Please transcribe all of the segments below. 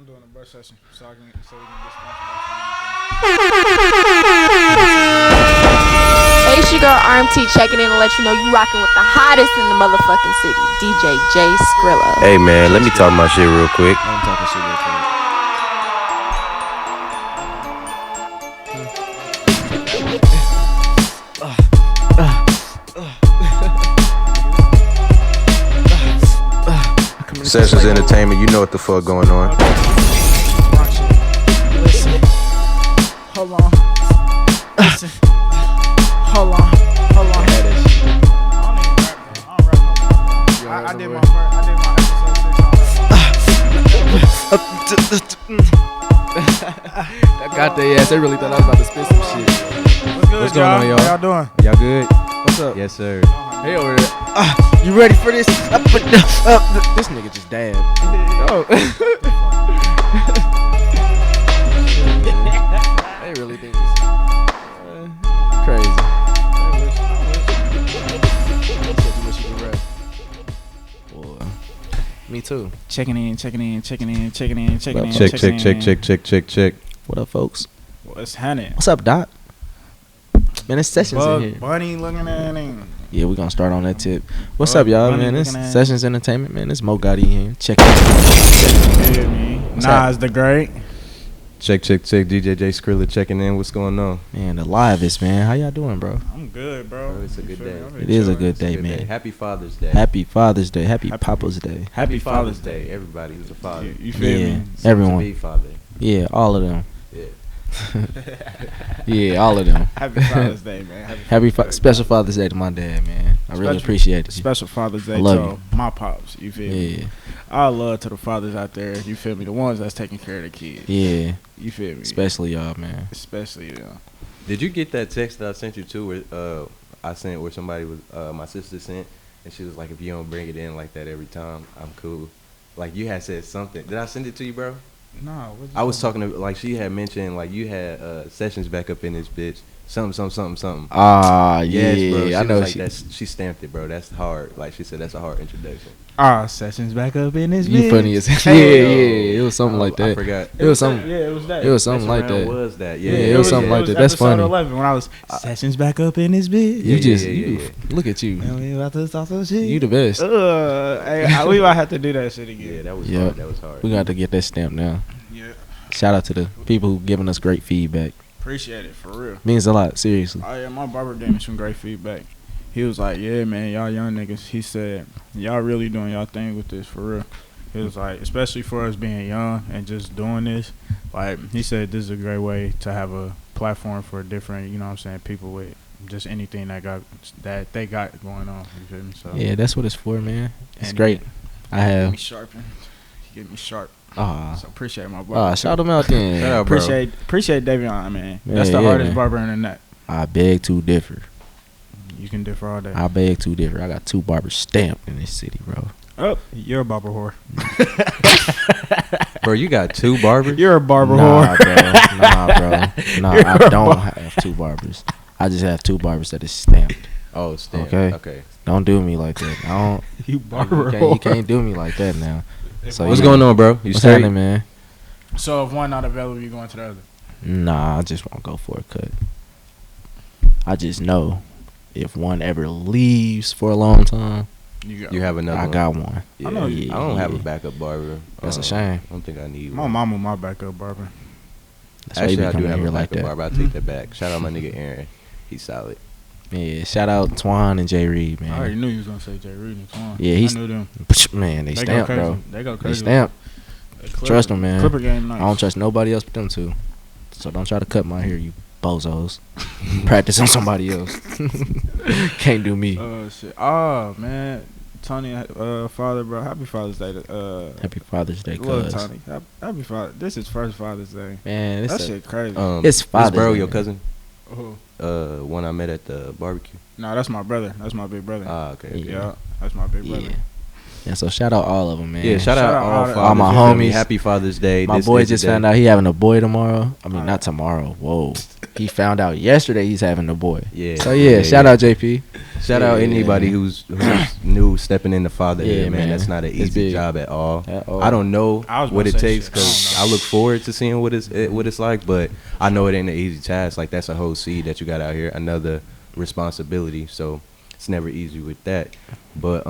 I'm doing a brush session so we can get sponsored. Hey, it's your girl RMT checking in to let you know you rocking with the hottest in the motherfucking city, DJ Skrilla. Hey man, let me talk my shit real quick. I'm talking shit real quick. Sessions Entertainment, you know what the fuck going on. Listen. Hold on. Listen. Hold on. I don't even rap no more. I did my episode 6 I got their ass. They really thought I was about to spit some shit. What's going on, y'all? How y'all doing? Y'all good? What's up? Yes sir. Hey over there. You ready for this? This nigga just dabbed. Oh. They really think this crazy. Boy. Me too. Checking in. Check. What up, folks? What's happening? What's up, Doc? Man, it's Sessions in here. Bunny looking at him. Yeah, we gonna start on that tip. What's Bug up, y'all, Bunny man? It's looking at- Sessions Entertainment, man. It's Mo Gotti here. Check it. Nas the Great. Check. DJ Skrilla checking in. What's going on? Man, the livest, man. How y'all doing, bro? I'm good, bro. Bro, it's a good day. It is a good day, man. Happy Father's Day. Happy Father's Day. Happy Happy- Papa's Day. Happy Father's Day. Everybody who's a father. You feel Yeah, me? everyone. To be father. Yeah, all of them. Yeah. Yeah, all of them. Happy Father's Day, man. Special Father's Day to my dad, man. I really appreciate it. Special Father's Day I love to my pops. You feel me? Yeah, I love to the fathers out there. You feel me? The ones that's taking care of the kids. yeah. You feel me? Especially y'all, man. Especially Did you get that text that I sent you too? Where I sent where somebody was my sister sent, and she was like, "If you don't bring it in like that every time, I'm cool." Like you had said something. Did I send it to you, bro? No. I was talking to like she had mentioned like you had Sessions back up in this bitch. Something. Ah, Yes, yeah. bro. She I know was like, she stamped it, bro. That's hard. Like she said, that's a hard introduction. Sessions back up in this You bitch. funny as hell. Hey, Yeah. It was something like that. I forgot. It was something. Yeah, it was that. It was something like Mess Around that. Was that? Yeah, it was something like that. That's episode funny. 11 when I was Sessions back up in this bitch. You Yeah, just yeah. look at you. And we about to talk some shit. You the best. Hey, we might have to do that shit again. Yeah, that was Yeah. hard. That was hard. We got to get that stamp now. Yeah. Shout out to the people who giving us great feedback. Appreciate it for real. Means a lot, seriously. Oh yeah, my barber gave me some great feedback. He was like, "Yeah, man, y'all young niggas." He said, "Y'all really doing y'all thing with this for real." He was like, especially for us being young and just doing this. Like he said, this is a great way to have a platform for different, you know what I'm saying, people with just anything that they got going on. You feel me? So Yeah, that's what it's for, man. It's And great. I Get have. me sharpened. He get me sharp. Ah, So appreciate my barber. shout them out then. Shout out, bro. Appreciate Davion, man. That's Yeah, the yeah, hardest man. barber in the net. I beg to differ. You can differ all day. I beg to differ. I got 2 barbers stamped in this city, bro. Oh, you're a barber whore. Bro, you got 2 barbers? You're a barber Nah, whore. bro. Nah, bro. Nah, I don't have 2 barbers. I just have 2 barbers that is stamped. Oh, stamp. Okay. Okay. Don't do me like that. I don't. You barber You whore. can't do me like that now. So What's yeah. going on, bro? You What's straight? happening, man? So if one not available, you going to the other. Nah, I just won't go for a cut. I just know if one ever leaves for a long time, You go. You have another I one? got one. Yeah. I know you- I don't have a yeah. backup barber. That's a shame. I don't think I need My one. mama, my backup barber. That's why you Actually, be I do coming have here a like backup that. barber. I'll take that back. Shout out my nigga Aaron. He's solid. Yeah, shout out Twan and Jay Reed, I already man. knew you was gonna say Jay Reed and Twan. Yeah, I knew them. Man, they They go stamped, crazy. bro. They go They crazy. stamped. Clipper- Trust them, man. Clipper game nice. I don't trust nobody else but them 2. So don't try to cut my hair, you bozos. Practice on somebody else. Can't do me. Oh shit. Oh man, Tony, father, bro. Happy Father's Day. Happy Father's Day, Love cuz. Tony. Happy Father. This is first Father's Day. Man, That it's shit crazy. It's Father's bro, Day, your man. cousin. Who? One I met at the barbecue. No, that's my brother. That's my big brother. Ah, okay. Yeah. Yeah, that's my big brother. Yeah. Yeah, so shout out all of them, man. Yeah, shout out all fathers. all my You feel me? homies. Happy Father's Day. My This boy is the just day. found out he having a boy tomorrow. I mean, not tomorrow. Whoa. He found out yesterday he's having a boy. Yeah. So yeah, shout out JP. Shout out anybody who's new stepping into fatherhood, Yeah, man. man. That's not an It's easy big. job at all. At all. I don't know I was about what to it say takes shit. because I don't I look forward to seeing what it's like, but I know it ain't an easy task. Like that's a whole seed that you got out here, another responsibility. So it's never easy with that. But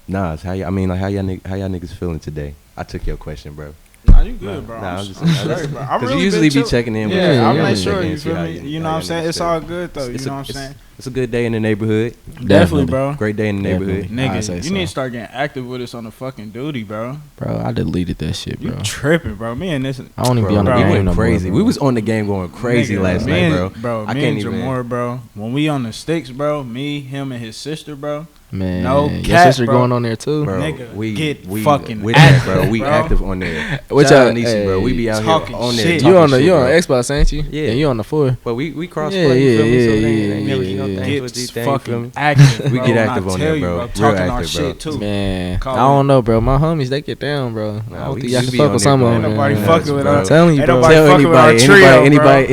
Nas, how y'all niggas feeling today? I took your question, bro. Nah, you good, bro. Nah, I'm I'm just straight, bro. I'm because really you usually been be checking in. Yeah, I'll you make check sure in, you see feel how me. You know how what I'm y'all saying? niggas It's feel. all good though. You It's know a- what I'm it's- saying? It's a good day in the neighborhood. Definitely, bro. Great day in the neighborhood. Definitely. I'd Nigga, say you so. need to start getting active with us on the fucking duty, bro. Bro, I deleted that shit, You bro. tripping, bro. Me and this. I don't even be Bro, on the bro, game we went no more, crazy. bro. We was on the game going crazy Nigga, last me night, and- bro. I me can't and even. Jamor, bro. When we on the sticks, bro. Me, him, and his sister, bro. Man, No your cap, sister bro. going on there too. Bro, Nigga, we get we fucking with that, active, bro. We bro. active on there. Which Shout I- out Niecy, bro. We be out talking here on there. shit. You on the talking you on shit, bro. Xbox, ain't you? Yeah. And you on the 4. But we cross Yeah, play, you feel me? So yeah, they yeah, ain't never yeah, do no yeah. things Get with these things, you feel fucking me? active. We bro, get and I active on tell there, you, bro. Real Talking our active, bro. shit too. Man, Call I don't it. know, bro. My homies, they get down, bro. I Nah, don't we- think y'all we can be fuck on with there some of going them, nuts, man. Nobody fucking with bro. us. Telling you, Ain't bro. nobody Tell fucking with our anybody, trio,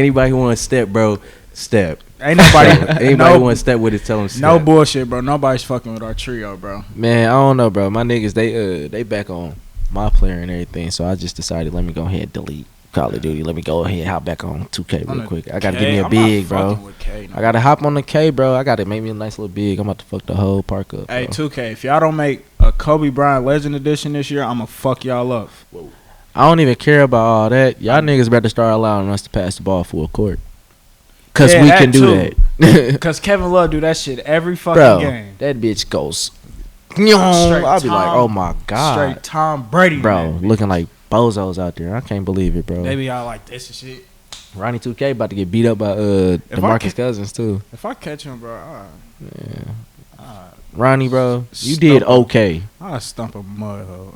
anybody who want to step, bro, step. Ain't nobody. Anybody no, who want to step with it, tell them step. no bullshit, bro. Nobody's fucking with our trio, bro. Man, I don't know, bro. My niggas, they back on my player and everything, so I just decided let me go ahead and delete Call of Duty. Let me go ahead and hop back on 2K On real the quick. I gotta K, give me a I'm big, not bro. fucking with K, no. I gotta hop on the K, bro. I gotta make me a nice little big. I'm about to fuck the whole park up. Hey, bro. 2K, if y'all don't make a Kobe Bryant Legend Edition this year, I'ma fuck y'all up. I don't even care about all that. Y'all niggas better start allowing us to pass the ball full court. Cause Yeah, we that can do too. that. Cause Kevin Love do that shit every fucking Bro, game. that bitch goes. Straight I'll be like, Tom- oh my god, Straight Tom Brady, bro, man. looking like bozos out there. I can't believe it, bro. Maybe y'all like this and shit. Ronnie 2K about to get beat up by I DeMarcus ca- Cousins too. If I catch him, bro, Ronnie, bro, you Stump did him. okay. I'll stump a mud hole.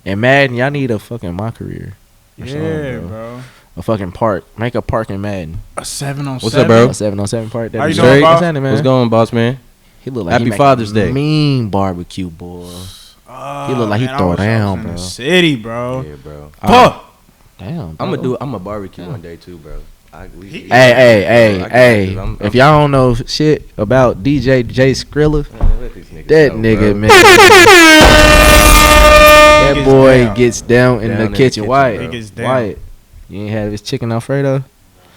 And Madden, y'all need a fucking my career. Or Yeah, something, bro. A fucking park. Make a park in Madden. A 7-on-7. What's up, bro? A 7-on-7 park. How That'd you be doing, straight. boss? What's happening, man? What's going on, boss man? He look like Happy he make Father's Day. Mean barbecue, boy. He look like he man, I throw wish I down, was in bro. the city, bro. Yeah, bro. Fuck. Damn. Bro. I'm a barbecue one day too, bro. Hey. If y'all don't know shit about DJ J Skrilla, that nigga, man. That gets boy down. gets down in Down the in the kitchen. kitchen, Wyatt. bro. He gets down. Wyatt. You ain't had his chicken Alfredo?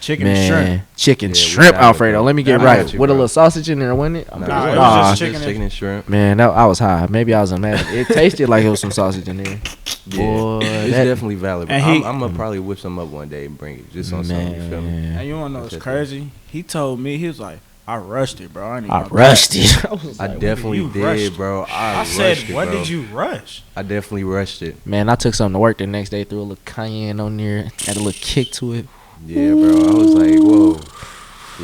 Chicken and shrimp. Man, chicken Yeah, we shrimp got it, Alfredo. bro. Let me get That I right. got you, With a bro. little sausage in there, wasn't it? Nah, it was Nah, just chicken and shrimp. man, I was high. Maybe I was imagining. It tasted like it was some sausage in there. Boy, It's that- definitely valid. Bro. And he- I'm gonna probably whip some up one day and bring it just on something. You feel me? Man, And you wanna know what's That's it. crazy? He told me, he was like, I rushed it, bro. I didn't I even know rushed it. I was I like, definitely you did, rushed? bro. I rushed said, it, what bro. did you rush? I definitely rushed it. man, I took something to work the next day, threw a little cayenne on there, had a little kick to it. Yeah, bro. I was like, whoa.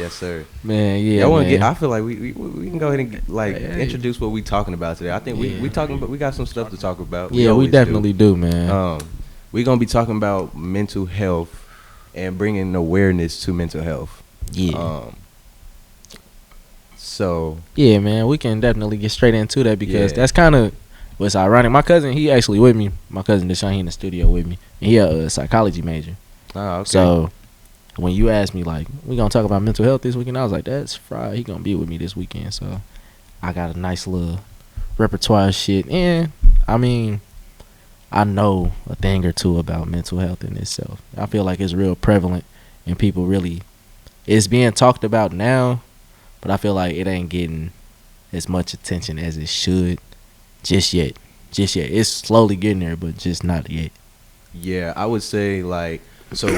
Yes, sir. Man, yeah, I want man. to get. I feel like we can go ahead and like Hey. introduce what we talking about today. I think Yeah. we talking about. We got some stuff to talk about. yeah, we always definitely do, man. We're gonna be talking about mental health and bringing awareness to mental health. yeah, So yeah, man. We can definitely get straight into that because Yeah. that's kind of what's ironic. My cousin, he actually with me. My cousin Deshaun, he in the studio with me. And he a psychology major. okay. So when you asked me like, we gonna talk about mental health this weekend, I was like, that's fried. He gonna be with me this weekend. So I got a nice little repertoire of shit. And I mean, I know a thing or two about mental health in itself. I feel like it's real prevalent and people really, it's being talked about now, but I feel like it ain't getting as much attention as it should just yet. It's slowly getting there, but just not yet. Yeah, I would say like so.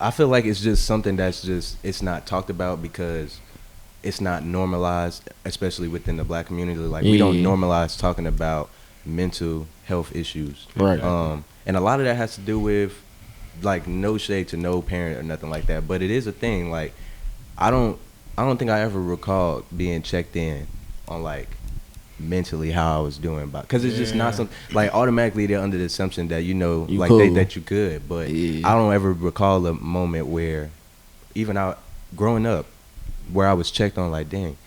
I feel like it's just something that's just it's not talked about because it's not normalized, especially within the black community. Like we don't Yeah. normalize talking about mental health issues. Right. And a lot of that has to do with like no shade to no parent or nothing like that, but it is a thing. Like I don't think I ever recalled being checked in on like mentally how I was doing because it's just not Yeah. something like automatically they're under the assumption that you know You like cool. that you could, but Yeah. I don't ever recall a moment where even growing up where I was checked on like dang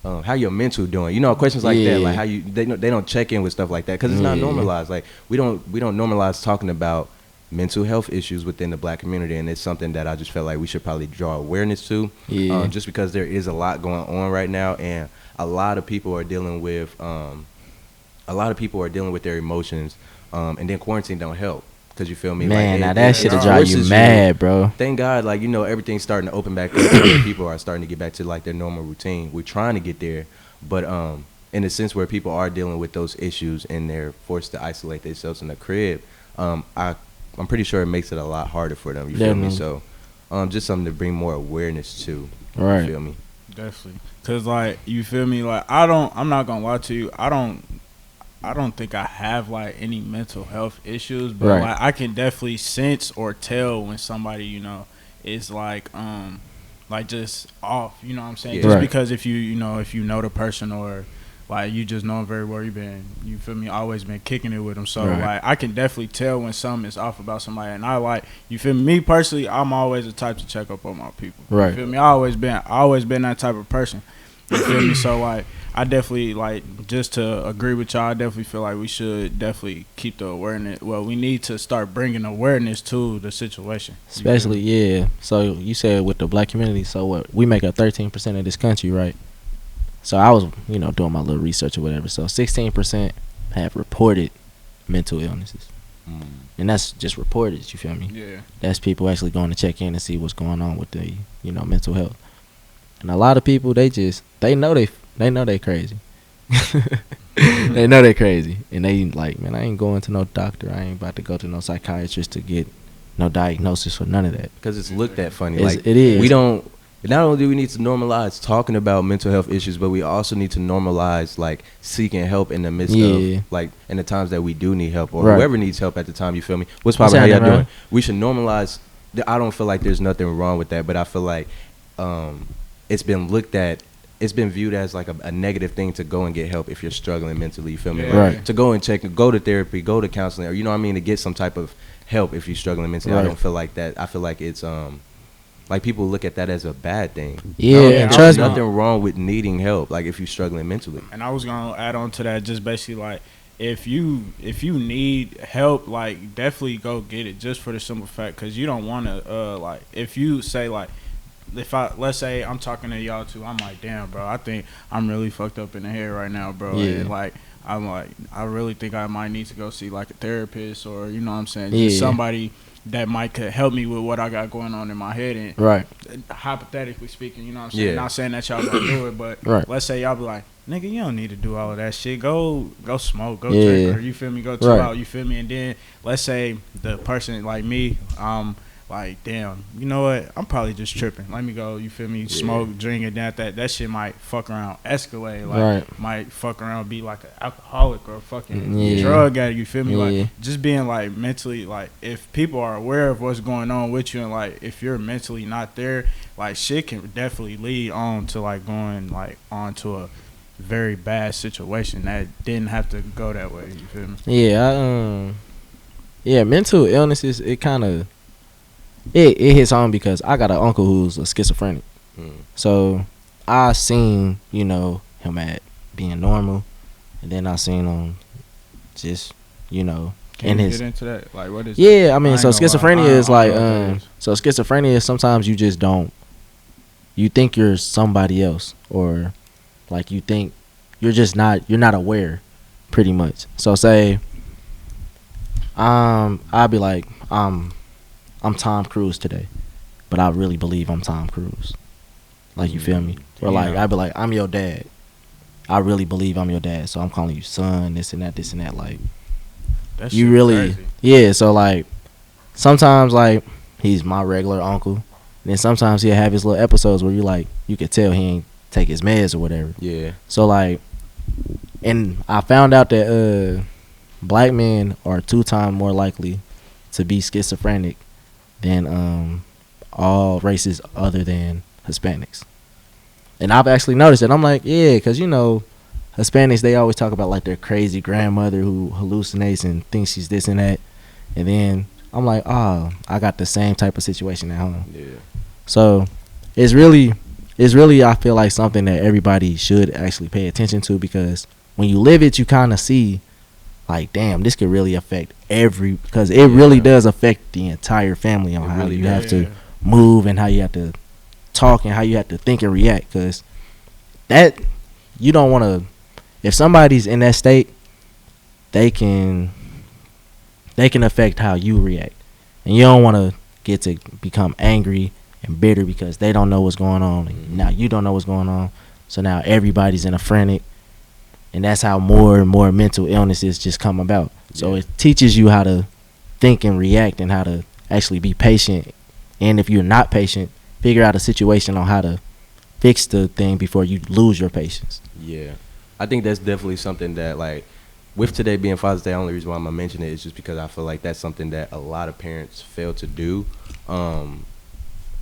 how your mental doing? You know, questions like that, like Yeah. how you they don't check in with stuff like that because it's not Yeah. normalized. Like we don't normalize talking about mental health issues within the black community, and it's something that I just felt like we should probably draw awareness to. Yeah. Just because there is a lot going on right now, and a lot of people are dealing with their emotions, and then quarantine don't help. Cause you feel me, Man, like, now it that shit'll drive you forces mad, bro. Thank God, like, you know, everything's starting to open back up. And people are starting to get back to like their normal routine. We're trying to get there, but in a sense where people are dealing with those issues and they're forced to isolate themselves in the crib, I'm pretty sure it makes it a lot harder for them. You feel me? So, just something to bring more awareness to. Right. You feel me? Definitely. Cause like, you feel me? Like, I'm not gonna lie to you. I don't think I have like any mental health issues, but Right. like I can definitely sense or tell when somebody, you know, is like just off, you know what I'm saying? Yeah. Just Right. because if you know the person, or like you just know him very well, you feel me, always been kicking it with them. So Right. like I can definitely tell when something is off about somebody, and I like, you feel me personally, I'm always the type to check up on my people. Right. You feel me? I always been that type of person. You feel me? So like I definitely, like, just to agree with y'all, I definitely feel like we should definitely keep the awareness. Well, we need to start bringing awareness to the situation. You feel Especially, me? yeah. So you said with the black community, so what? We make up 13% of this country, right? So I was, you know, doing my little research or whatever. So 16% have reported mental illnesses. And that's just reported, you feel me? Yeah. That's people actually going to check in and see what's going on with the, you know, mental health. And a lot of people, they know they crazy. They know they crazy. And they like, man, I ain't going to no doctor. I ain't about to go to no psychiatrist to get no diagnosis or none of that. Because it's looked at funny. It's- Like, it is. we don't. Not only do we need to normalize talking about mental health issues, but we also need to normalize like seeking help in the midst Yeah. of like in the times that we do need help, or Right. whoever needs help at the time. You feel me? What's poppin'? How happening, y'all doing? man? We should normalize. I don't feel like there's nothing wrong with that, but I feel like it's been looked at. It's been viewed as like a negative thing to go and get help if you're struggling mentally. You feel me? Yeah. Right. To go and check, go to therapy, go to counseling, or you know what I mean, to get some type of help if you're struggling mentally. I Right. don't feel like that. I feel like it's like people look at that as a bad thing. Yeah, and There's trust me. nothing wrong with needing help, like if you're struggling mentally. And I was gonna add on to that, just basically like, if you need help, like, definitely go get it, just for the simple fact, because you don't want to like, if you say like, let's say I'm talking to y'all too, I'm like, damn, bro, I think I'm really fucked up in the head right now, bro. Yeah. And like, I'm like, I really think I might need to go see like a therapist, or you know what I'm saying, Yeah. just somebody that might could help me with what I got going on in my head. And Right. hypothetically speaking, you know what I'm saying, Yeah. not saying that y'all gonna do it, but Right. let's say y'all be like, nigga, you don't need to do all of that shit. Go smoke, go Yeah. drink, or you feel me, go chill Right. out, you feel me. And then let's say the person like me, like, damn, you know what, I'm probably just tripping. Let me go, you feel me, smoke, drink, and that shit might fuck around, escalate, like, Right. might fuck around, be like an alcoholic or a fucking Yeah. drug addict, you feel me? Yeah. Like, just being like mentally, like, if people are aware of what's going on with you, and like, if you're mentally not there, like, shit can definitely lead on to like going like onto a very bad situation that didn't have to go that way, you feel me? Yeah, yeah, mental illnesses, it kind of, it hits home because I got an uncle who's a schizophrenic. So I seen, you know, him at being normal, and then I seen him just, you know, Can in you his, get into that? Like, what is yeah, I mean, ain't so gonna lie, schizophrenia is I like, don't know what that is. so schizophrenia is sometimes you just don't, you think you're somebody else, or like you think you're just not, you're not aware, pretty much. So say, I'll be like, I'm Tom Cruise today, but I really believe I'm Tom Cruise. Like, you feel me? Or like, Yeah. I'd be like, I'm your dad. I really believe I'm your dad, so I'm calling you son, this and that. Like, That you shit really, crazy. yeah. So like, sometimes like he's my regular uncle. Then sometimes he'll have his little episodes where you could tell he ain't take his meds or whatever. Yeah. So like, and I found out that black men are 2 times more likely to be schizophrenic than all races other than Hispanics. And I've actually noticed it. I'm like, yeah, because, you know, Hispanics, they always talk about like their crazy grandmother who hallucinates and thinks she's this and that. And then I'm like, oh, I got the same type of situation at home. Yeah. So it's really, it's really, I feel like, something that everybody should actually pay attention to, because when you live it, you kind of see, like, damn, this could really affect because it really does affect the entire family on how you have to move and how you have to talk and how you have to think and react, because that, you don't want to, if somebody's in that state, they can affect how you react, and you don't want to get to become angry and bitter because they don't know what's going on, and now you don't know what's going on, so now everybody's in a frantic, and that's how more and more mental illnesses just come about. So it teaches you how to think and react and how to actually be patient, and if you're not patient, figure out a situation on how to fix the thing before you lose your patience. Yeah, I think that's definitely something that, like, with today being Father's Day, the only reason why I'm gonna mention it is just because I feel like that's something that a lot of parents fail to do.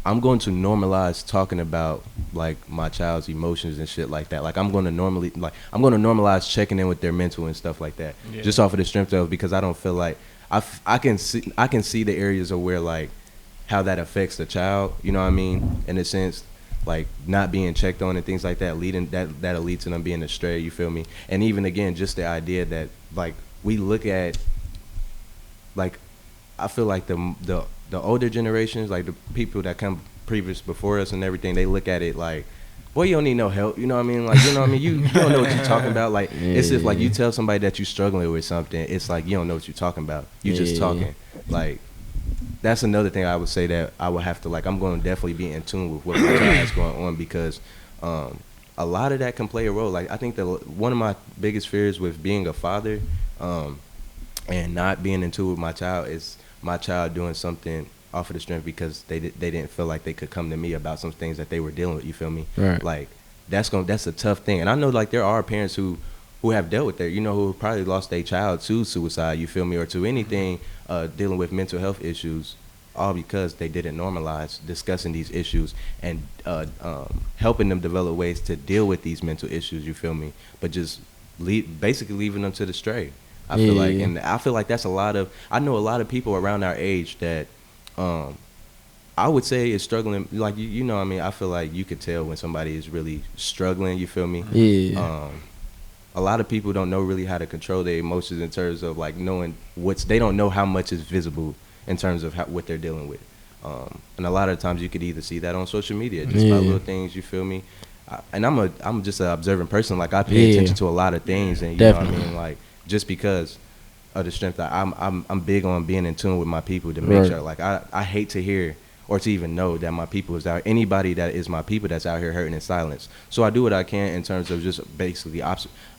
I'm going to normalize talking about, like, my child's emotions and shit like that. Like, I'm going to normalize checking in with their mental and stuff like that, just off of the strength of, because I don't feel like I can see the areas of where, like, how that affects the child. You know what I mean? In a sense, like, not being checked on and things like that, that'll lead to them being astray. You feel me? And even again, just the idea that, like, we look at, like, I feel like the older generations, like the people that come previous before us and everything, they look at it like, boy, you don't need no help. You know what I mean? Like, you know what I mean? You don't know what you're talking about. Like, it's just like you tell somebody that you're struggling with something, it's like you don't know what you're talking about. You just talking. Like, that's another thing I would say that I would have to, like, I'm going to definitely be in tune with what my child has going on, because a lot of that can play a role. Like, I think that one of my biggest fears with being a father and not being in tune with my child is my child doing something off of the strength because they didn't feel like they could come to me about some things that they were dealing with. You feel me? Right. Like, that's a tough thing. And I know, like, there are parents who have dealt with that, you know, who probably lost their child to suicide, you feel me, or to anything dealing with mental health issues, all because they didn't normalize discussing these issues and helping them develop ways to deal with these mental issues, you feel me, but just basically leaving them to the stray. I feel like, and I feel like that's I know a lot of people around our age that I would say is struggling. Like, you know what I mean? I feel like you could tell when somebody is really struggling, you feel me? Yeah. A lot of people don't know really how to control their emotions in terms of, like, knowing they don't know how much is visible in terms of what they're dealing with. And a lot of times you could either see that on social media, just by little things, you feel me? And I'm just an observant person. Like, I pay attention to a lot of things, and you know what I mean? Like, just because of the strength that I'm big on being in tune with my people to make sure, like, I hate to hear or to even know that my people is out, anybody that is my people that's out here hurting in silence. So I do what I can in terms of just basically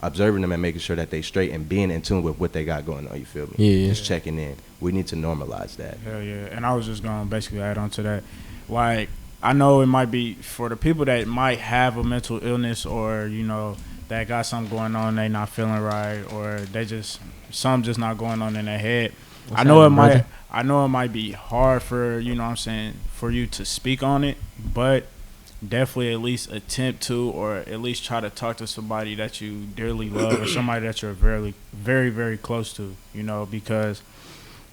observing them and making sure that they straight and being in tune with what they got going on, you feel me? Yeah. Just checking in. We need to normalize that. Hell yeah. And I was just going to basically add on to that. Like, I know it might be for the people that might have a mental illness, or, you know, that got something going on, they not feeling right, or something just not going on in their head. I know it might be hard for, you know what I'm saying, for you to speak on it, but definitely at least attempt to, or at least try to talk to somebody that you dearly love, or somebody that you're very, very, very close to, you know, because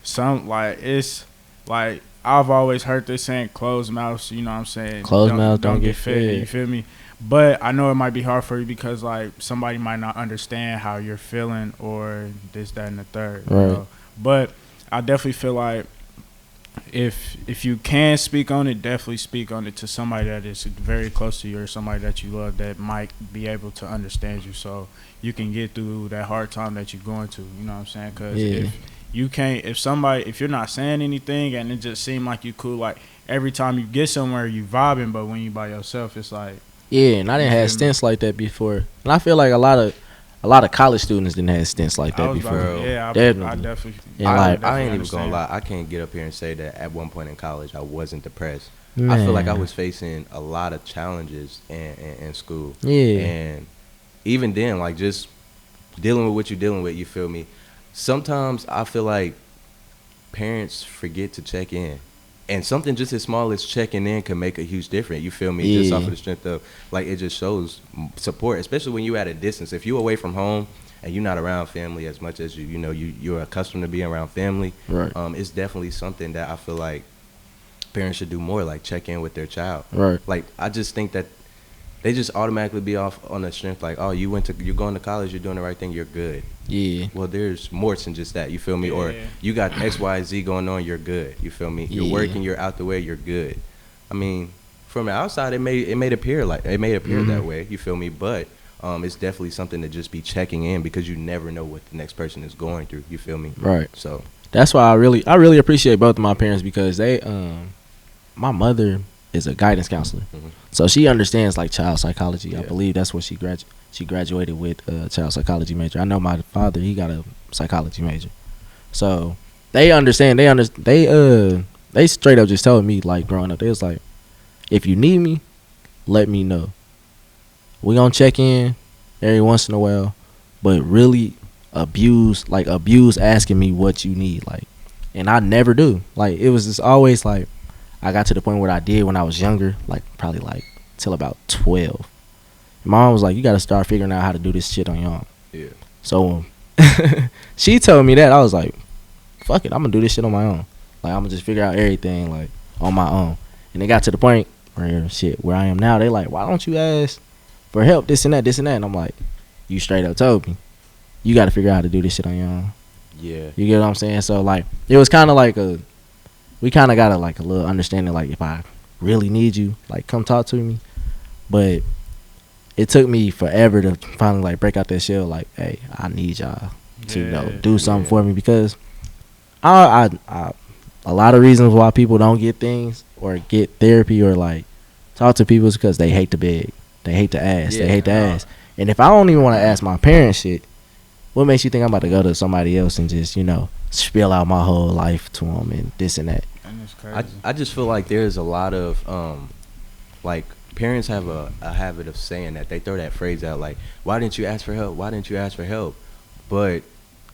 it's like, I've always heard this saying, closed mouths, you know what I'm saying? Closed mouths don't get fed. You feel me? But I know it might be hard for you because, like, somebody might not understand how you're feeling, or this, that, and the third. Right. You know? But I definitely feel like if you can speak on it, definitely speak on it to somebody that is very close to you, or somebody that you love that might be able to understand you, so you can get through that hard time that you're going to. You know what I'm saying? Because if you're not saying anything and it just seems like you cool, like, every time you get somewhere you vibing, but when you by yourself, it's like. Yeah, and I didn't have stints like that before, and I feel like a lot of college students didn't have stints like that before. I definitely. I ain't even gonna lie. I can't get up here and say that at one point in college I wasn't depressed. Man. I feel like I was facing a lot of challenges in school. Yeah. And even then, like, just dealing with what you're dealing with, you feel me? Sometimes I feel like parents forget to check in. And something just as small as checking in can make a huge difference. You feel me? Yeah. Just off of the strength of, like, it just shows support, especially when you're at a distance. If you're away from home and you're not around family as much as you're accustomed to being around family, right. It's definitely something that I feel like parents should do more, like check in with their child. Right. Like, I just think that they just automatically be off on the strength like, oh, you're going to college, you're doing the right thing, you're good. Yeah. Well, there's more than just that. You feel me? Yeah. Or you got X, Y, Z going on, you're good. You feel me? You're working, you're out the way, you're good. I mean, from the outside, it made appear that way. You feel me? But it's definitely something to just be checking in because you never know what the next person is going through. You feel me? Right. So that's why I really appreciate both of my parents because they my mother is a guidance counselor, so she understands like child psychology. Yeah. I believe that's what she graduated with a child psychology major. I know my father, he got a psychology major, so they understand. They straight up just told me like growing up, they was like, if you need me, let me know. We gonna check in every once in a while, but really abuse asking me what you need, like, and I never do. Like, it was just always like I got to the point where I did when I was younger, like probably like till about 12. And my mom was like, you gotta start figuring out how to do this shit on your own. yeah. So she told me that, I was like, fuck it, I'm gonna do this shit on my own. Like, I'm gonna just figure out everything like on my own. And it got to the point where I am now, they like, why don't you ask for help, this and that. And I'm like, you straight up told me you got to figure out how to do this shit on your own. Yeah. You get what I'm saying? So like, it was kind of like we kind of got a little understanding, like, if I really need you, like, come talk to me. But it took me forever to finally like break out that shell, like, hey, I need y'all to do something for me, because I a lot of reasons why people don't get things or get therapy or like talk to people is because they hate to beg. They hate to ask. They hate to ask. And if I don't even want to ask my parents shit, what makes you think I'm about to go to somebody else and just, spill out my whole life to them and this and that? And it's crazy. I just feel like there's a lot of like, parents have a habit of saying that. They throw that phrase out like, why didn't you ask for help? Why didn't you ask for help? But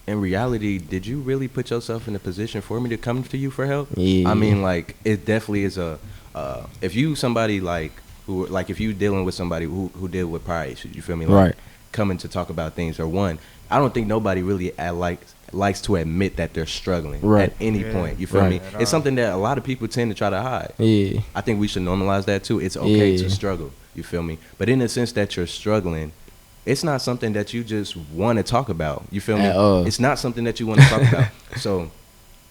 in reality, did you really put yourself in a position for me to come to you for help? Yeah. I mean, like, it definitely is if you somebody like who, like, if you dealing with somebody who deal with prior issues, you feel me? Like, right. Coming to talk about things, or one, I don't think nobody really likes to admit that they're struggling at any point. You feel me? It's something that a lot of people tend to try to hide. Yeah. I think we should normalize that too. It's okay to struggle. You feel me? But in the sense that you're struggling, it's not something that you just want to talk about. You feel me? It's not something that you want to talk about. So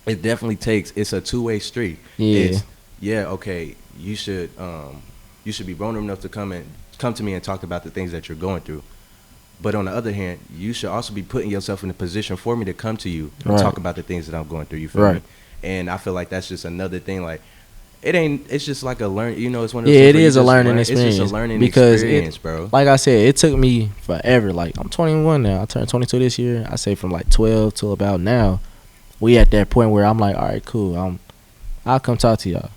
it definitely it's a two-way street. Yeah. Okay. You should be vulnerable enough to come to me and talk about the things that you're going through. But on the other hand, you should also be putting yourself in a position for me to come to you and talk about the things that I'm going through. You feel me? And I feel like that's just another thing. Like, it's just like a learn. It's one of those things it is a learning experience. It's just a learning experience, bro. Like I said, it took me forever. Like, I'm 21 now. I turned 22 this year. I say from like 12 till about now, we at that point where I'm like, all right, cool. I'll come talk to y'all.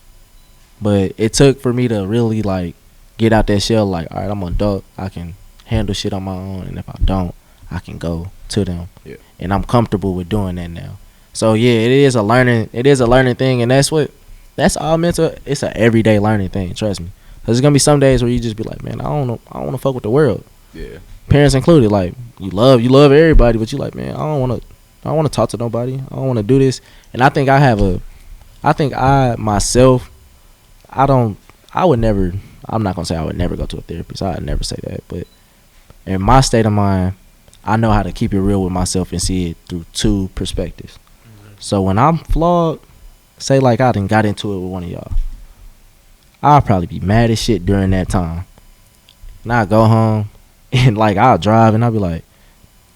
But it took for me to really like get out that shell. Like, all right, I'm an adult. I can handle shit on my own, and if I don't, I can go to them. Yeah. And I'm comfortable with doing that now. So yeah, it is a learning thing, and that's all mental. It's an everyday learning thing, trust me. Cause there's gonna be some days where you just be like, man, I don't want to fuck with the world. Yeah. Parents included. Like, you love everybody, but you like, man, I don't want to talk to nobody. I don't want to do this. And I think I'm not gonna say I would never go to a therapist. I'd never say that, but in my state of mind, I know how to keep it real with myself and see it through two perspectives. Mm-hmm. So when I'm flawed, say like I done got into it with one of y'all, I'll probably be mad as shit during that time. And I'll go home and like I'll drive and I'll be like,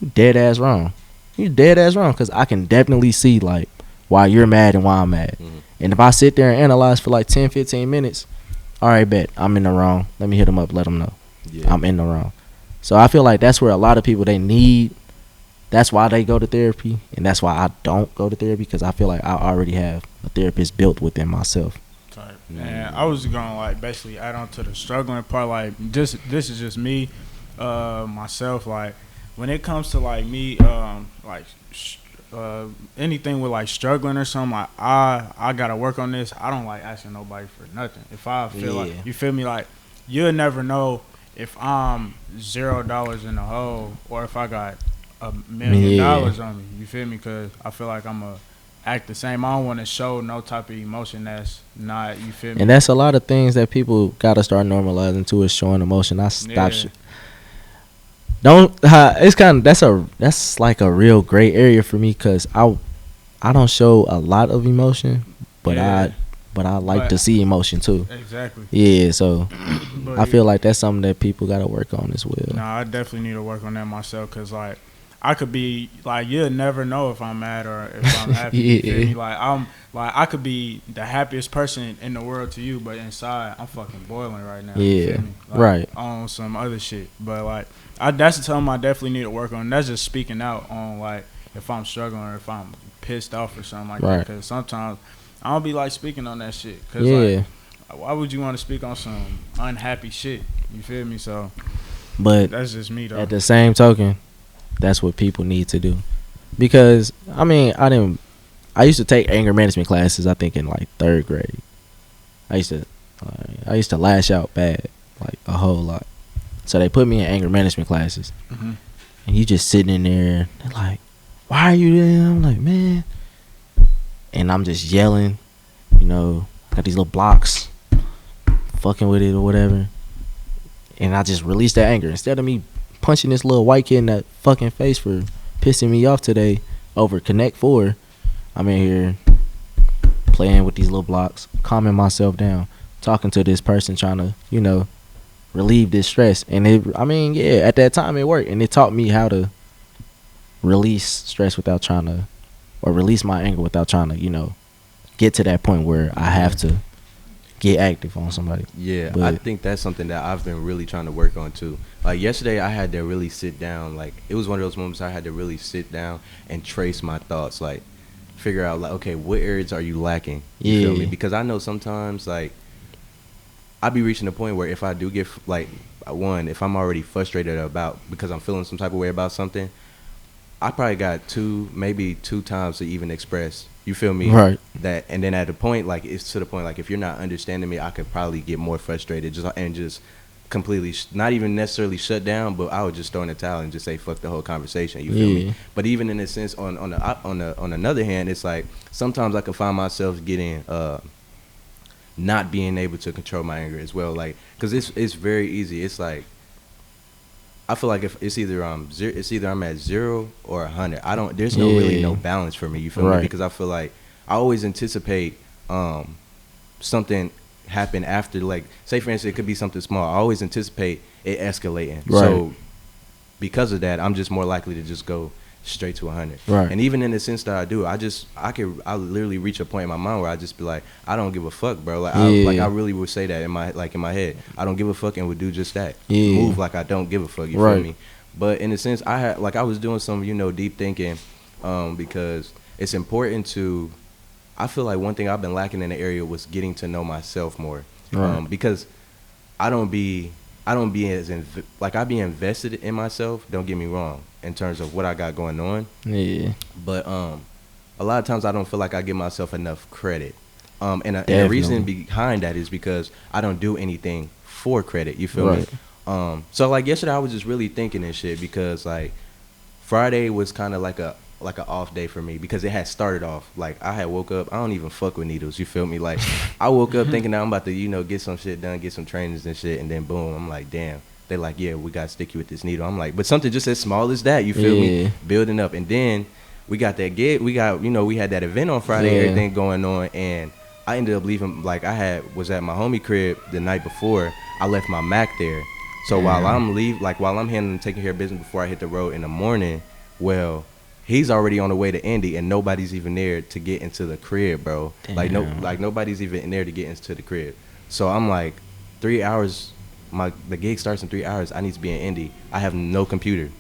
you dead ass wrong. You dead ass wrong, because I can definitely see like why you're mad and why I'm mad. Mm-hmm. And if I sit there and analyze for like 10, 15 minutes, all right, bet, I'm in the wrong. Let me hit them up, let them know. Yeah. I'm in the wrong. So I feel like that's where a lot of people, that's why they go to therapy, and that's why I don't go to therapy, because I feel like I already have a therapist built within myself. And I was gonna like basically add on to the struggling part. Like, this is just me, myself. Like, when it comes to like me, anything with like struggling or something, like I gotta work on this. I don't like asking nobody for nothing. If I feel like, you feel me, like, you'll never know if I'm $0 in the hole or if I got $1 million on me. You feel me? Because I feel like I'm a act the same. I don't want to show no type of emotion that's not, you feel me? And that's a lot of things that people gotta start normalizing too, is showing emotion. I stopped. Yeah. Don't. It's kind of that's like a real gray area for me, cause I don't show a lot of emotion, but Yeah. I like But- to see emotion too. Exactly. Yeah, so But I feel like that's something that people gotta work on as well. No, I definitely need to work on that myself, because like I could be like, you'll never know if I'm mad or if I'm happy. You feel Yeah. me? Like I could be the happiest person in the world to you, but inside I'm fucking boiling right now. You Yeah, feel me? Like, right. On some other shit, but like that's something I definitely need to work on. That's just speaking out on like if I'm struggling or if I'm pissed off or something like that. Right. Because sometimes I don't be like speaking on that shit. Cause Yeah, like, why would you want to speak on some unhappy shit? You feel me? So but that's just me though. at the same token, that's what people need to do. Because I mean, I used to take anger management classes, I think in like 3rd grade. I used to lash out bad, like a whole lot. So they put me in anger management classes. Mhm. And you just sitting in there, they're like, why are you there? I'm like, man. And I'm just yelling, got these little blocks, fucking with it or whatever. And I just release that anger. Instead of me punching this little white kid in that fucking face for pissing me off today over Connect 4, I'm in here playing with these little blocks, calming myself down, talking to this person, trying to, relieve this stress. And at that time it worked. And it taught me how to release stress without trying to, or release my anger without trying to, get to that point where I have to get active on somebody. Yeah, But I think that's something that I've been really trying to work on too. Like yesterday, I had to really sit down. Like it was one of those moments I had to really sit down and trace my thoughts. Like figure out, like, okay, what areas are you lacking? You feel me? Yeah. Because I know sometimes, like, I be reaching a point where if I do get like if I'm already frustrated about because I'm feeling some type of way about something, I probably got maybe two times to even express. You feel me? Right. That, and then at the point, like, it's to the point, like, if you're not understanding me, I could probably get more frustrated just completely, not even necessarily shut down, but I would just throw in the towel and just say fuck the whole conversation. You feel Yeah. me? But even in a sense, on another hand, it's like sometimes I can find myself getting not being able to control my anger as well, like, because it's very easy. It's like I feel like if it's either I'm at 0 or 100. There's really no balance for me. You feel me? Because I feel like I always anticipate something happen after, like, say for instance, it could be something small. I always anticipate it escalating. Right. So because of that, I'm just more likely to just go straight to 100. Right. And even in the sense that I do, I literally reach a point in my mind where I just be like, I don't give a fuck, bro. Like, I really would say that in my head. I don't give a fuck and would do just that. Yeah. Move like I don't give a fuck. You Right. feel me? But in a sense, I was doing some, deep thinking, because it's important to. I feel like one thing I've been lacking in the area was getting to know myself more, Right. because I be invested in myself. Don't get me wrong, in terms of what I got going on. Yeah. But a lot of times I don't feel like I give myself enough credit. And the reason behind that is because I don't do anything for credit. You feel me? So like yesterday I was just really thinking and shit, because like Friday was kind of like a off day for me, because it had started off like I had woke up. I don't even fuck with needles. You feel me? Like I woke up thinking that I'm about to get some shit done, get some trainings and shit, and then boom, I'm like, damn. They're like, yeah, we got to stick you with this needle. I'm like, but something just as small as that, you feel me? Building up. And then we got that gig. We had that event on Friday, everything going on. And I ended up leaving, like was at my homie crib the night before. I left my Mac there. So while I'm taking care of business before I hit the road in the morning, well, he's already on the way to Indy and nobody's even there to get into the crib, bro. Damn. Like nobody's even in there to get into the crib. So I'm like, 3 hours. The gig starts in 3 hours. I need to be in Indy. I have no computer.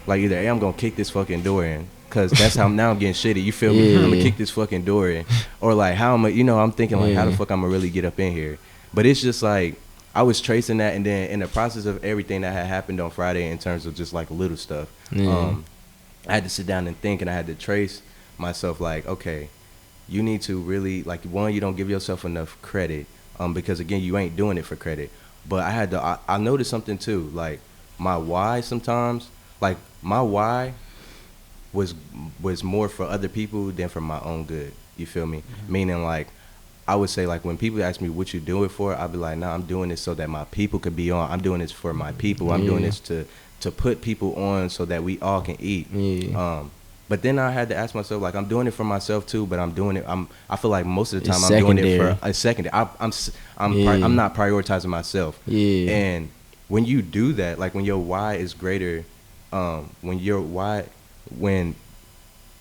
Like either I'm gonna kick this fucking door in, cause that's how I'm getting shitty. You feel me? I'm gonna kick this fucking door in, or like how am I? I'm thinking like how the fuck I'm gonna really get up in here? But it's just like I was tracing that, and then in the process of everything that had happened on Friday in terms of just like little stuff, I had to sit down and think, and I had to trace myself. Like, okay, you need to really like you don't give yourself enough credit, because again, you ain't doing it for credit. But I noticed something too, like my why sometimes, like my why was more for other people than for my own good. You feel me? Meaning, like, I would say, like, when people ask me what you do it for, I'd be like, nah, I'm doing this so that my people could be on. I'm doing this for my people. I'm doing this to put people on so that we all can eat. But then I had to ask myself, like, I'm doing it for myself too, but I'm doing it. I feel like most of the time I'm doing it for a second. I'm not prioritizing myself. Yeah. And when you do that, like, when your why is greater, what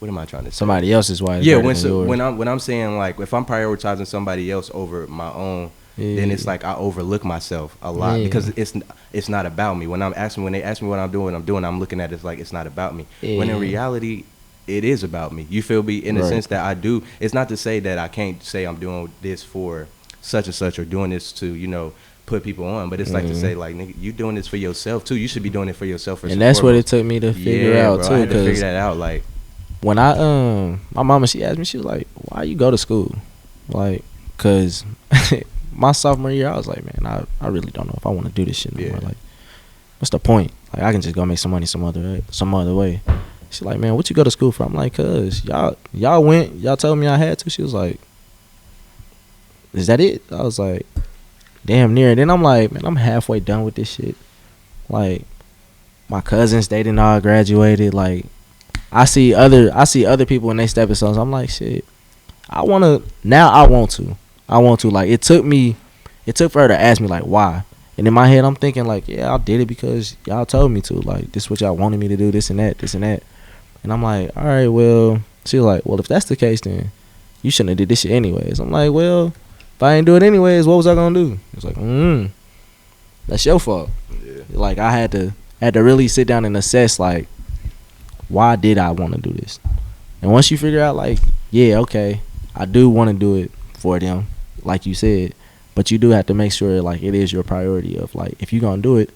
am I trying to say? Somebody else's why. Yeah, when I'm saying, like, if I'm prioritizing somebody else over my own, then it's like I overlook myself a lot because it's not about me. When they ask me what I'm doing, I'm looking at it like it's not about me. When in reality, it is about me. You feel me? In the sense that I do. It's not to say that I can't say I'm doing this for such and such or doing this to, you know, put people on, but it's like to say, like, nigga, you doing this for yourself too. You should be doing it for yourself first. And that's what it took me to figure out too. I had to figure that out. Like, when I my mama, she asked me, she was like, why you go to school? Like, cause my sophomore year, I was like, man, I really don't know if I want to do this shit no more. Like, what's the point? Like, I can just go make some money some other way. She's like, man, what you go to school for? I'm like, cuz y'all went, y'all told me I had to. She was like, is that it? I was like, damn near. And then I'm like, man, I'm halfway done with this shit. Like, my cousins, they didn't all graduated. Like, I see other people when they step in songs. I'm like, shit, I want to. Like, it took for her to ask me, like, why. And in my head, I'm thinking, like, yeah, I did it because y'all told me to. Like, this is what y'all wanted me to do, this and that. And I'm like, all right, well, she was like, well, if that's the case, then you shouldn't have did this shit anyways. I'm like, well, if I ain't do it anyways, what was I gonna do? It's like, that's your fault. Yeah. Like, I had to really sit down and assess, like, why did I want to do this? And once you figure out, like, yeah, okay, I do want to do it for them, like you said, but you do have to make sure, like, it is your priority of, like, if you're gonna do it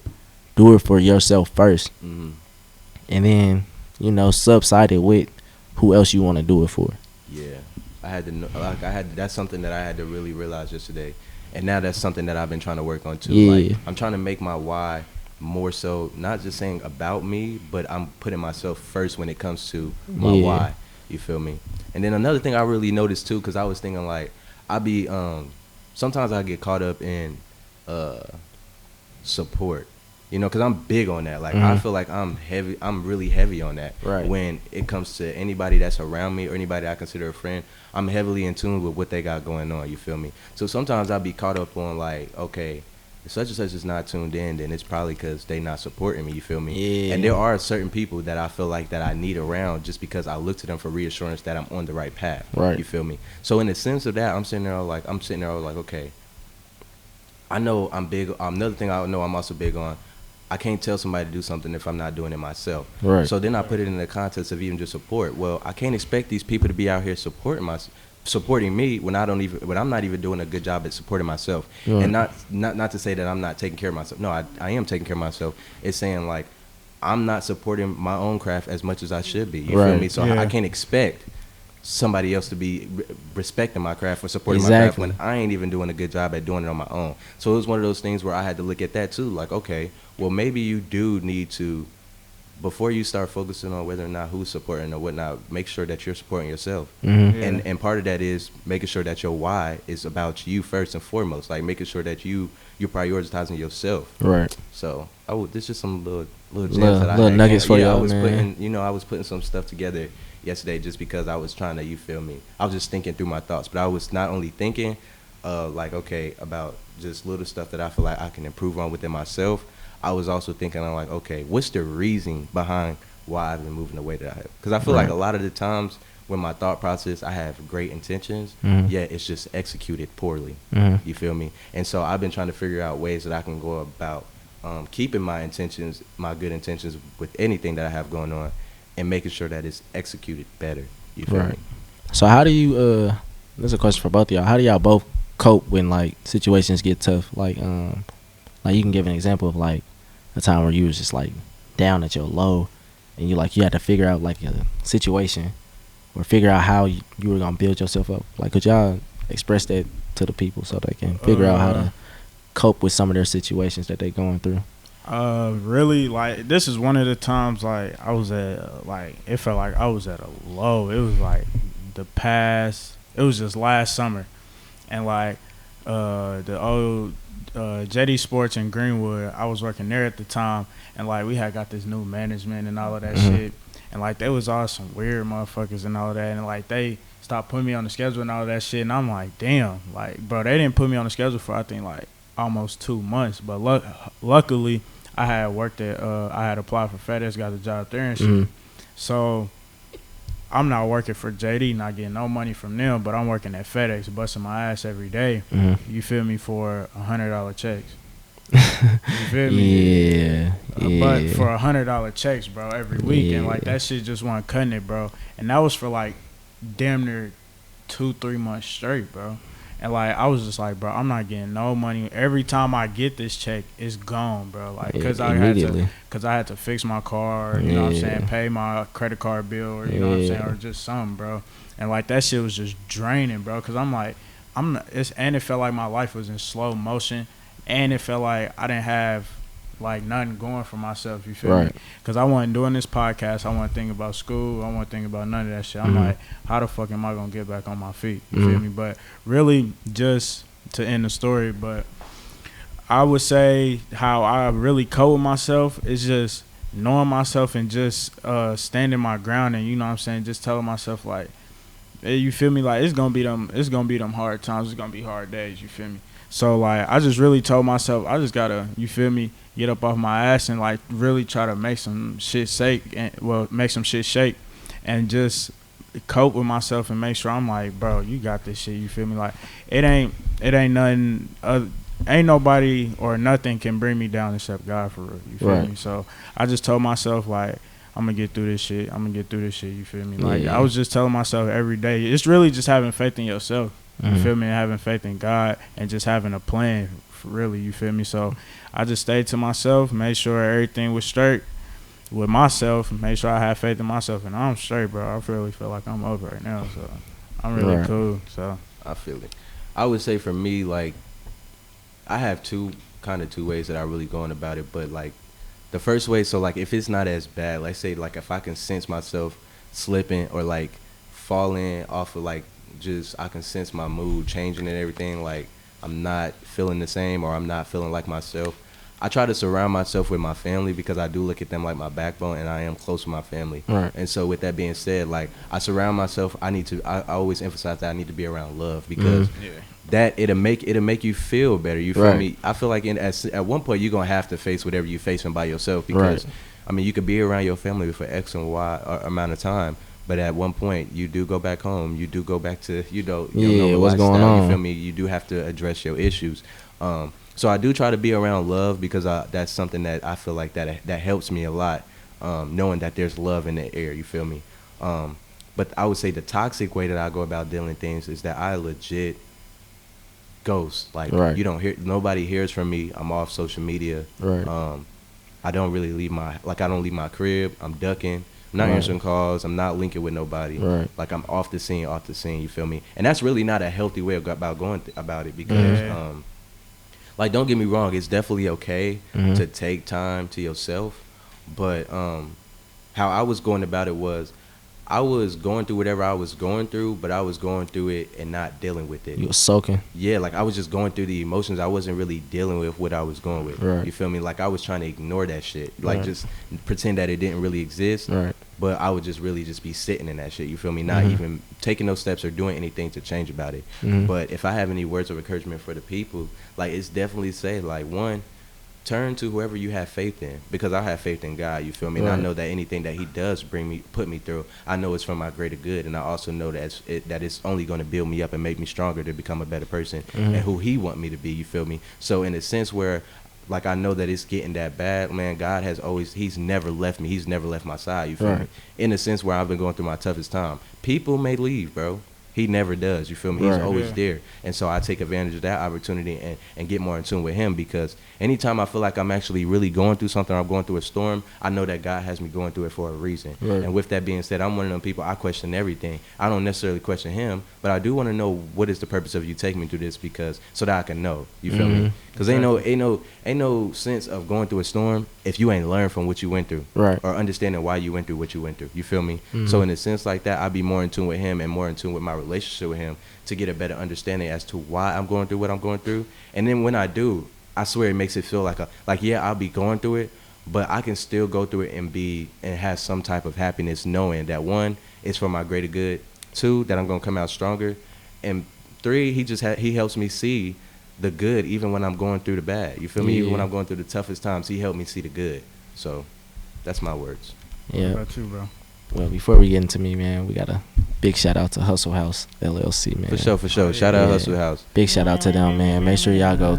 for yourself first. And then, you know, subside it with who else you want to do it for. Yeah, I had to know, like, that's something that I had to really realize yesterday, and now that's something that I've been trying to work on too. Like, I'm trying to make my why more so not just saying about me, but I'm putting myself first when it comes to my why. You feel me? And then another thing I really noticed too, because I was thinking, like, I be sometimes I get caught up in support, you know, because I'm big on that. Like, I feel like I'm really heavy on that. Right. When it comes to anybody that's around me or anybody I consider a friend, I'm heavily in tune with what they got going on. You feel me? So sometimes I be caught up on, like, okay, if such and such is not tuned in, then it's probably because they not supporting me. You feel me? Yeah. And there are certain people that I feel like that I need around just because I look to them for reassurance that I'm on the right path. Right. You feel me? So in the sense of that, I'm sitting there like, okay, I know I'm big. Another thing I know I'm also big on, I can't tell somebody to do something if I'm not doing it myself. Right. So then I put it in the context of even just support. Well, I can't expect these people to be out here supporting me when I'm not even doing a good job at supporting myself. Right. And not to say that I'm not taking care of myself. No, I am taking care of myself. It's saying, like, I'm not supporting my own craft as much as I should be. You feel me? So I can't expect somebody else to be respecting my craft or supporting my craft when I ain't even doing a good job at doing it on my own. So it was one of those things where I had to look at that too. Like, okay, well, maybe you do need to, before you start focusing on whether or not who's supporting or whatnot, make sure that you're supporting yourself. And part of that is making sure that your why is about you first and foremost, like making sure that you're prioritizing yourself. Right. So this is just some little gems that I had. Nuggets for y'all, man. I was putting some stuff together yesterday just because I was trying to, you feel me? I was just thinking through my thoughts, but I was not only thinking like, okay, about just little stuff that I feel like I can improve on within myself. I was also thinking, I'm like, okay, what's the reason behind why I've been moving the way that I have? Because I feel like a lot of the times when my thought process, I have great intentions, yet it's just executed poorly. You feel me? And so I've been trying to figure out ways that I can go about keeping my intentions, my good intentions with anything that I have going on, and making sure that it's executed better. You feel me? So how do you, there's a question for both of y'all. How do y'all both cope when, like, situations get tough? Like you can give an example of, like, a time where you was just, like, down at your low and you had to figure out, like, a situation or figure out how you were going to build yourself up. Like, could y'all express that to the people so they can figure out how to cope with some of their situations that they're going through? Really, like, this is one of the times, like, I was at, like, it felt like I was at a low. It was like it was just last summer, and like the old JD Sports in Greenwood, I was working there at the time, and like we had got this new management and all of that shit, and like they was all some weird motherfuckers and all of that, and like they stopped putting me on the schedule and all of that shit, and I'm like, damn, like, bro, they didn't put me on the schedule for I think like almost 2 months, but luckily I had worked at I had applied for FedEx, got the job there and shit, so I'm not working for JD, not getting no money from them, but I'm working at FedEx, busting my ass every day. You feel me, for $100 checks. You feel me? Yeah. But for $100 checks, bro, every week, and like that shit just wasn't cutting it, bro. And that was for like damn near 2-3 months straight, bro. And like I was just like, bro, I'm not getting no money. Every time I get this check, it's gone, bro. Like because I had to fix my car, you know what I'm saying, pay my credit card bill, or you know what I'm saying, or just something, bro. And like that shit was just draining, bro. Because I'm like, and it felt like my life was in slow motion, and it felt like I didn't have like nothing going for myself. You feel me? Because I wasn't doing this podcast. I wasn't thinking about school. I wasn't thinking about none of that shit. I'm like, how the fuck am I gonna get back on my feet? You feel me? But really, just to end the story, but I would say how I really cope with myself is just knowing myself and just standing my ground, and you know what I'm saying, just telling myself like, hey, you feel me, like it's gonna be them hard times, it's gonna be hard days, you feel me? So like I just really told myself I just gotta, you feel me, get up off my ass and like really try to make some shit shake, and just cope with myself and make sure I'm like, bro, you got this shit, you feel me? Like it ain't nothing ain't nobody or nothing can bring me down except God, for real, you feel me? So I just told myself like, I'm gonna get through this shit, you feel me? Like I was just telling myself every day, it's really just having faith in yourself, you feel me, and having faith in God, and just having a plan, for really, you feel me? So I just stayed to myself, made sure everything was straight with myself, made sure I had faith in myself, and I'm straight, bro. I really feel like I'm over right now, so I'm really cool. So I feel it. I would say for me, like, I have two ways that I really going about it, but like the first way, so like if it's not as bad, let's say like if I can sense myself slipping or like falling off of like, just I can sense my mood changing and everything, like I'm not feeling the same or I'm not feeling like myself, I try to surround myself with my family, because I do look at them like my backbone, and I am close with my family. And so with that being said, like I surround myself, I always emphasize that I need to be around love, because that it'll make you feel better, you feel me? I feel like at one point you're gonna have to face whatever you're facing by yourself, because I mean you could be around your family for X and Y amount of time, but at one point you do go back home, you do go back to what's going on, you feel me? You do have to address your issues. So I do try to be around love, because that's something that I feel like that helps me a lot, knowing that there's love in the air, you feel me? But I would say the toxic way that I go about dealing with things is that I legit ghost. Like nobody hears from me. I'm off social media. I don't really leave I don't leave my crib. I'm ducking. I'm not answering calls. I'm not linking with nobody. Like I'm off the scene, you feel me? And that's really not a healthy way about going about it, because like, don't get me wrong, it's definitely okay to take time to yourself, but how I was going about it was, I was going through whatever I was going through, but I was going through it and not dealing with it. You were soaking. Yeah, like I was just going through the emotions. I wasn't really dealing with what I was going with. You feel me? Like I was trying to ignore that shit. Like just pretend that it didn't really exist. But I would just really just be sitting in that shit. You feel me? Not even taking those steps or doing anything to change about it. But if I have any words of encouragement for the people, like it's definitely say, like, one, turn to whoever you have faith in, because I have faith in God, you feel me? And I know that anything that he does put me through, I know it's for my greater good, and I also know that it's only going to build me up and make me stronger to become a better person and who he want me to be, you feel me? So in a sense where, like, I know that it's getting that bad, man, God he's never left me, he's never left my side, you feel me? In a sense where I've been going through my toughest time, people may leave, bro. He never does, you feel me? He's always there. And so I take advantage of that opportunity and get more in tune with him, because anytime I feel like I'm actually really going through something, or I'm going through a storm, I know that God has me going through it for a reason. And with that being said, I'm one of them people, I question everything. I don't necessarily question him, but I do want to know, what is the purpose of you taking me through this, because so that I can know, you feel me? Cause ain't no sense of going through a storm if you ain't learned from what you went through, Right. or understanding why you went through what you went through. You feel me? Mhm. So in a sense like that, I'd be more in tune with him and more in tune with my relationship with him to get a better understanding as to why I'm going through what I'm going through. And then when I do, I swear it makes it feel like yeah, I'll be going through it, but I can still go through it and have some type of happiness, knowing that one, it's for my greater good. Two, that I'm gonna come out stronger, and three, he helps me see the good even when I'm going through the bad. You feel me? Even when I'm going through the toughest times, he helped me see the good. So that's my words. What Yeah. about you, bro? Well, before we get into me, man, we got a big shout out to Hustle House LLC, man. For sure. Shout out Hustle House. Big shout out to them, man. Make sure y'all go.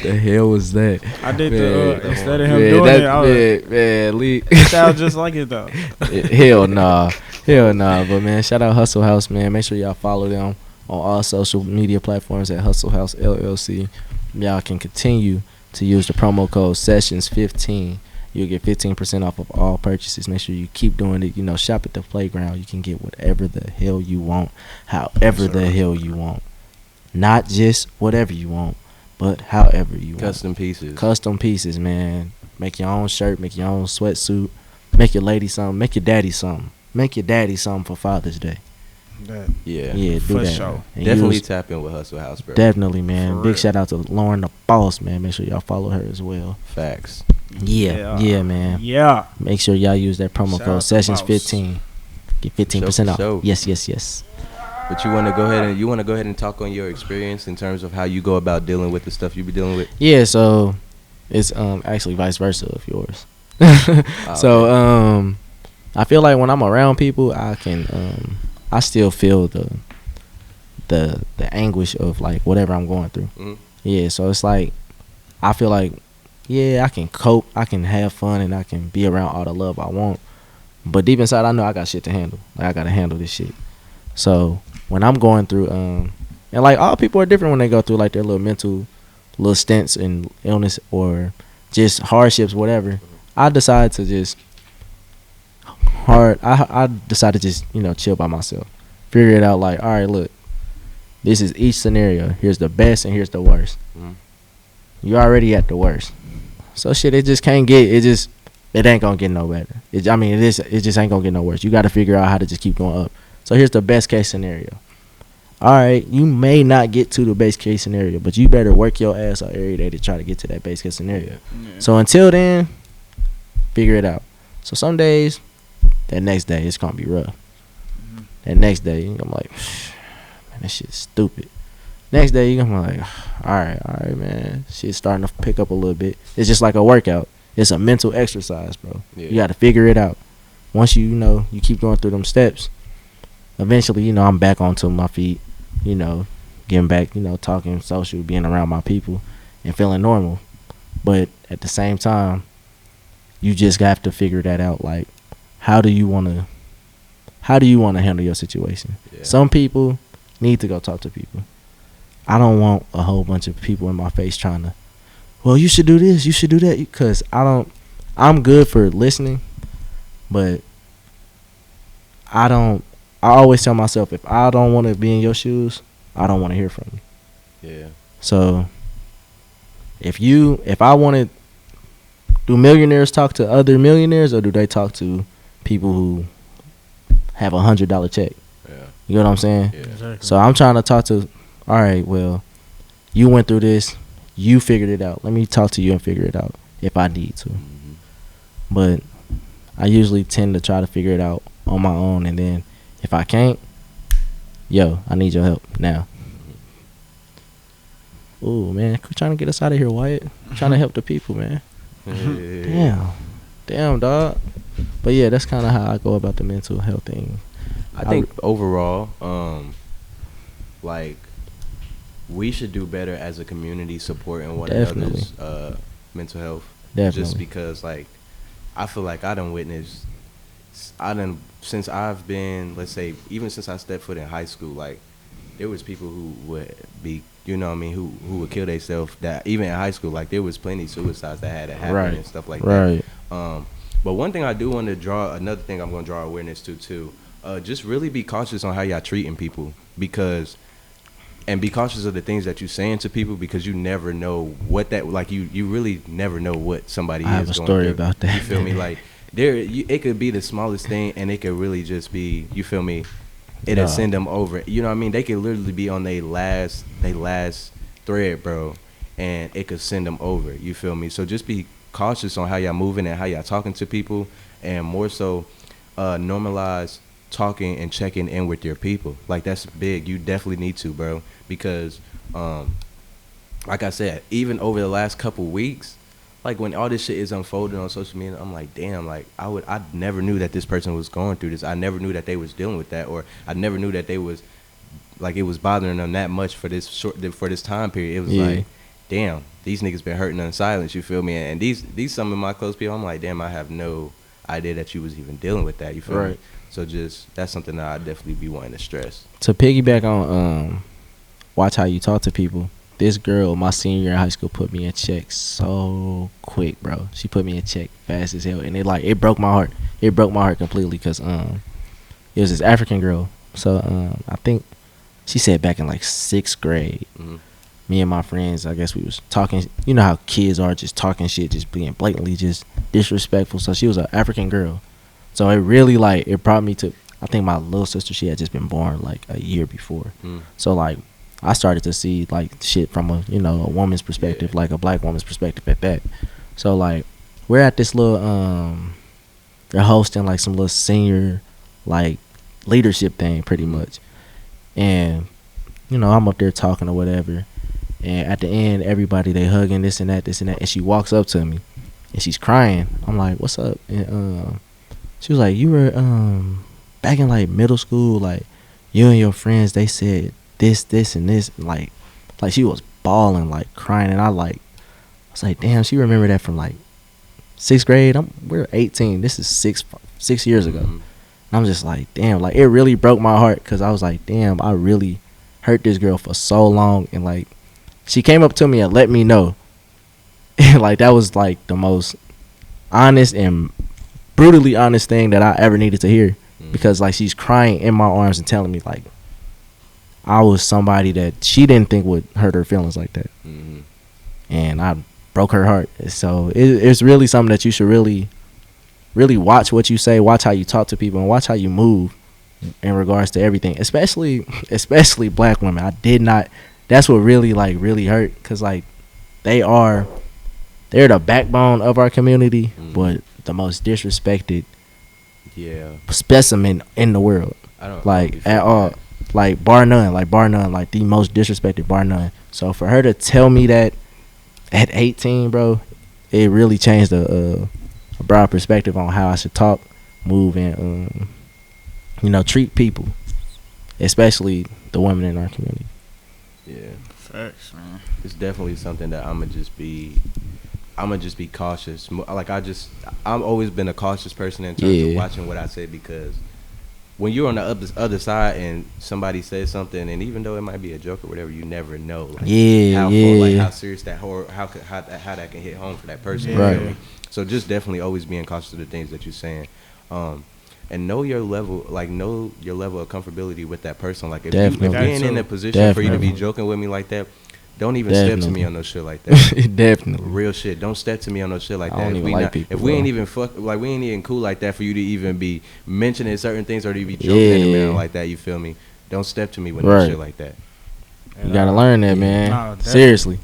The hell was that? I did Man, instead of him doing it, I was, Lee. it sounds just like it though. Hell nah. But man, shout out Hustle House, man. Make sure y'all follow them on all social media platforms at Hustle House LLC. Y'all can continue to use the promo code Sessions15. You'll get 15% off of all purchases. Make sure you keep doing it. You know, shop at the playground. You can get whatever the hell you want, however the hell you want. Not just whatever you want, but however you want. Custom pieces, man. Make your own shirt, make your own sweatsuit, make your lady something, make your daddy something. Make your daddy something for Father's Day. Yeah, do for that. sure. And definitely tap in with Hustle House, bro. Definitely, man. For Big real. shout out to Lauren the Boss, man. Make sure y'all follow her as well. Facts. Yeah, man. Yeah. Make sure y'all use that promo Shout code out to Sessions15. Get 15% off. Sure. Yes. But you want to go ahead and talk on your experience in terms of how you go about dealing with the stuff you be dealing with. Yeah, so it's actually vice versa of yours. So okay. I feel like when I'm around people, I can I still feel the anguish of like whatever I'm going through. Mhm. Yeah, so it's like I feel like yeah, I can cope, I can have fun, and I can be around all the love I want. But deep inside, I know I got shit to handle. Like I gotta handle this shit. So when I'm going through and like all people are different when they go through like their little stints and illness or just hardships, whatever. I decide to just I decide to just, you know, chill by myself. Figure it out like, all right, look, this is each scenario. Here's the best and here's the worst. Mhm. You're already at the worst. So shit, it just ain't gonna get no better. It just ain't gonna get no worse. You gotta figure out how to just keep going up. So here's the best case scenario. All right, you may not get to the best case scenario, but you better work your ass out every day to try to get to that best case scenario. Yeah. So until then, figure it out. So some days, that next day, it's going to be rough. That next day, I'm like, man, that shit's stupid. Next day, you're going to be like, all right, man. Shit's starting to pick up a little bit. It's just like a workout. It's a mental exercise, bro. Yeah. You got to figure it out. Once you keep going through them steps, eventually, I'm back onto my feet, getting back, talking social, being around my people, and feeling normal. But at the same time, you just have to figure that out. Like, how do you want to handle your situation? Yeah. Some people need to go talk to people. I don't want a whole bunch of people in my face trying to, well, you should do this, you should do that, because I'm good for listening, but I always tell myself, if I don't want to be in your shoes, I don't want to hear from you. Yeah. So if I wanted, do millionaires talk to other millionaires, or do they talk to people who have $100 check? Yeah. You know what I'm saying? Yeah. Exactly. So I'm trying to talk to, all right, well, you went through this, you figured it out. Let me talk to you and figure it out if I need to. Mm-hmm. But I usually tend to try to figure it out on my own, and then if I can't, I need your help now. Ooh, man, quit trying to get us out of here, Wyatt. I'm trying to help the people, man. Damn, dog. But yeah, that's kind of how I go about the mental health thing. I think overall, like, we should do better as a community supporting one Definitely. another's mental health. Definitely. Just because, like, I feel like since I've been, let's say, even since I stepped foot in high school, like, there was people who would be, who would kill themselves. That even in high school, like, there was plenty of suicides that had to happen and stuff like that. Right. But one thing I do want to another thing I'm going to draw awareness to too, just really be cautious on how y'all treating people, and be cautious of the things that you saying to people, because you never know what that, like, you really never know what somebody is going through. I have a story about that. You feel me? Like, it could be the smallest thing, and it could really just be, you feel me? It'll send them over. You know what I mean? They could literally be on their last thread, bro, and it could send them over. You feel me? So just be cautious on how y'all moving and how y'all talking to people, and more so, normalize talking and checking in with your people. Like, that's big. You definitely need to, bro, because like I said, even over the last couple weeks, like, when all this shit is unfolding on social media, I'm like, damn, like, I never knew that this person was going through this. I never knew that they was dealing with that, or I never knew that they was, like, it was bothering them that much for this time period. It was like, damn, these niggas been hurting in silence, you feel me? And these some of my close people, I'm like, damn, I have no idea that you was even dealing with that, you feel me? So just, that's something that I definitely be wanting to stress. To piggyback on watch how you talk to people. This girl, my senior year in high school, put me in check so quick, bro. She put me in check fast as hell, and it broke my heart. It broke my heart completely, because it was this African girl. So I think she said back in like 6th grade, me and my friends, I guess we was talking. You know how kids are, just talking shit, just being blatantly just disrespectful. So she was an African girl. So it really, like, it brought me to, I think my little sister, she had just been born like a year before. So, like, I started to see, like, shit from a woman's perspective, like a black woman's perspective at that. So, like, we're at this little, they're hosting, like, some little senior, like, leadership thing, pretty much. And, I'm up there talking or whatever. And at the end, everybody, they hugging, this and that. And she walks up to me, and she's crying. I'm like, what's up? And she was like, you were, back in, like, middle school, like, you and your friends, they said this, and this, like she was bawling, like, crying, and I was like, damn, she remembered that from, like, 6th grade. We're 18. This is six years ago. And I'm just like, damn, like, it really broke my heart, because I was like, damn, I really hurt this girl for so long, and, like, she came up to me and let me know, and, like, that was, like, the most honest and brutally honest thing that I ever needed to hear, because, like, she's crying in my arms and telling me, like, I was somebody that she didn't think would hurt her feelings like that. And I broke her heart. So it's really something that you should really, really watch what you say, watch how you talk to people, and watch how you move in regards to everything, especially black women. That's what really, like, really hurt, because, like, they're the backbone of our community, but the most disrespected specimen in the world. Like, at all. Like, bar none, like, the most disrespected, bar none. So for her to tell me that at 18, bro, it really changed a broad perspective on how I should talk, move, and treat people, especially the women in our community. Yeah, facts, man. It's definitely something that I'ma just be cautious. Like, I've always been a cautious person in terms of watching what I say, because when you're on the other side and somebody says something, and even though it might be a joke or whatever, you never know, like, how serious that horror, how that can hit home for that person. Right. So just definitely always being cautious of the things that you're saying, and know your level of comfortability with that person. Like, if you ain't in a position for you to be joking with me like that, don't even step to me on no shit like that. Definitely. Real shit. Don't step to me on no shit like that. I don't even like people, if we ain't even we ain't even cool like that for you to even be mentioning certain things, or to be joking at a man like that, you feel me? Don't step to me with no shit like that. You gotta learn that, man. No, seriously.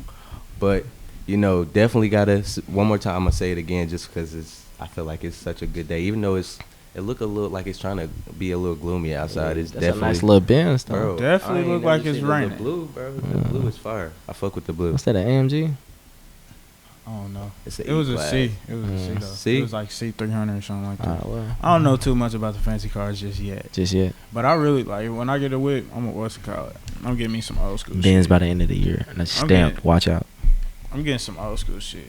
But, definitely gotta, one more time, I'm gonna say it again, just because I feel like it's such a good day, even though it look a little like it's trying to be a little gloomy outside. It's That's definitely a nice little Benz, though. Bro, definitely look like it's raining. The blue, bro. The blue is fire. I fuck with the blue. What's that, an AMG? I don't know. It was a C. It was a C, though. C? It was like C300 or something like that. Well, I don't know too much about the fancy cars just yet. But I really, like, when I get a whip, what's it called? I'm getting me some old school shit. Benz by the end of the year. And that's stamped. Watch out. I'm getting some old school shit.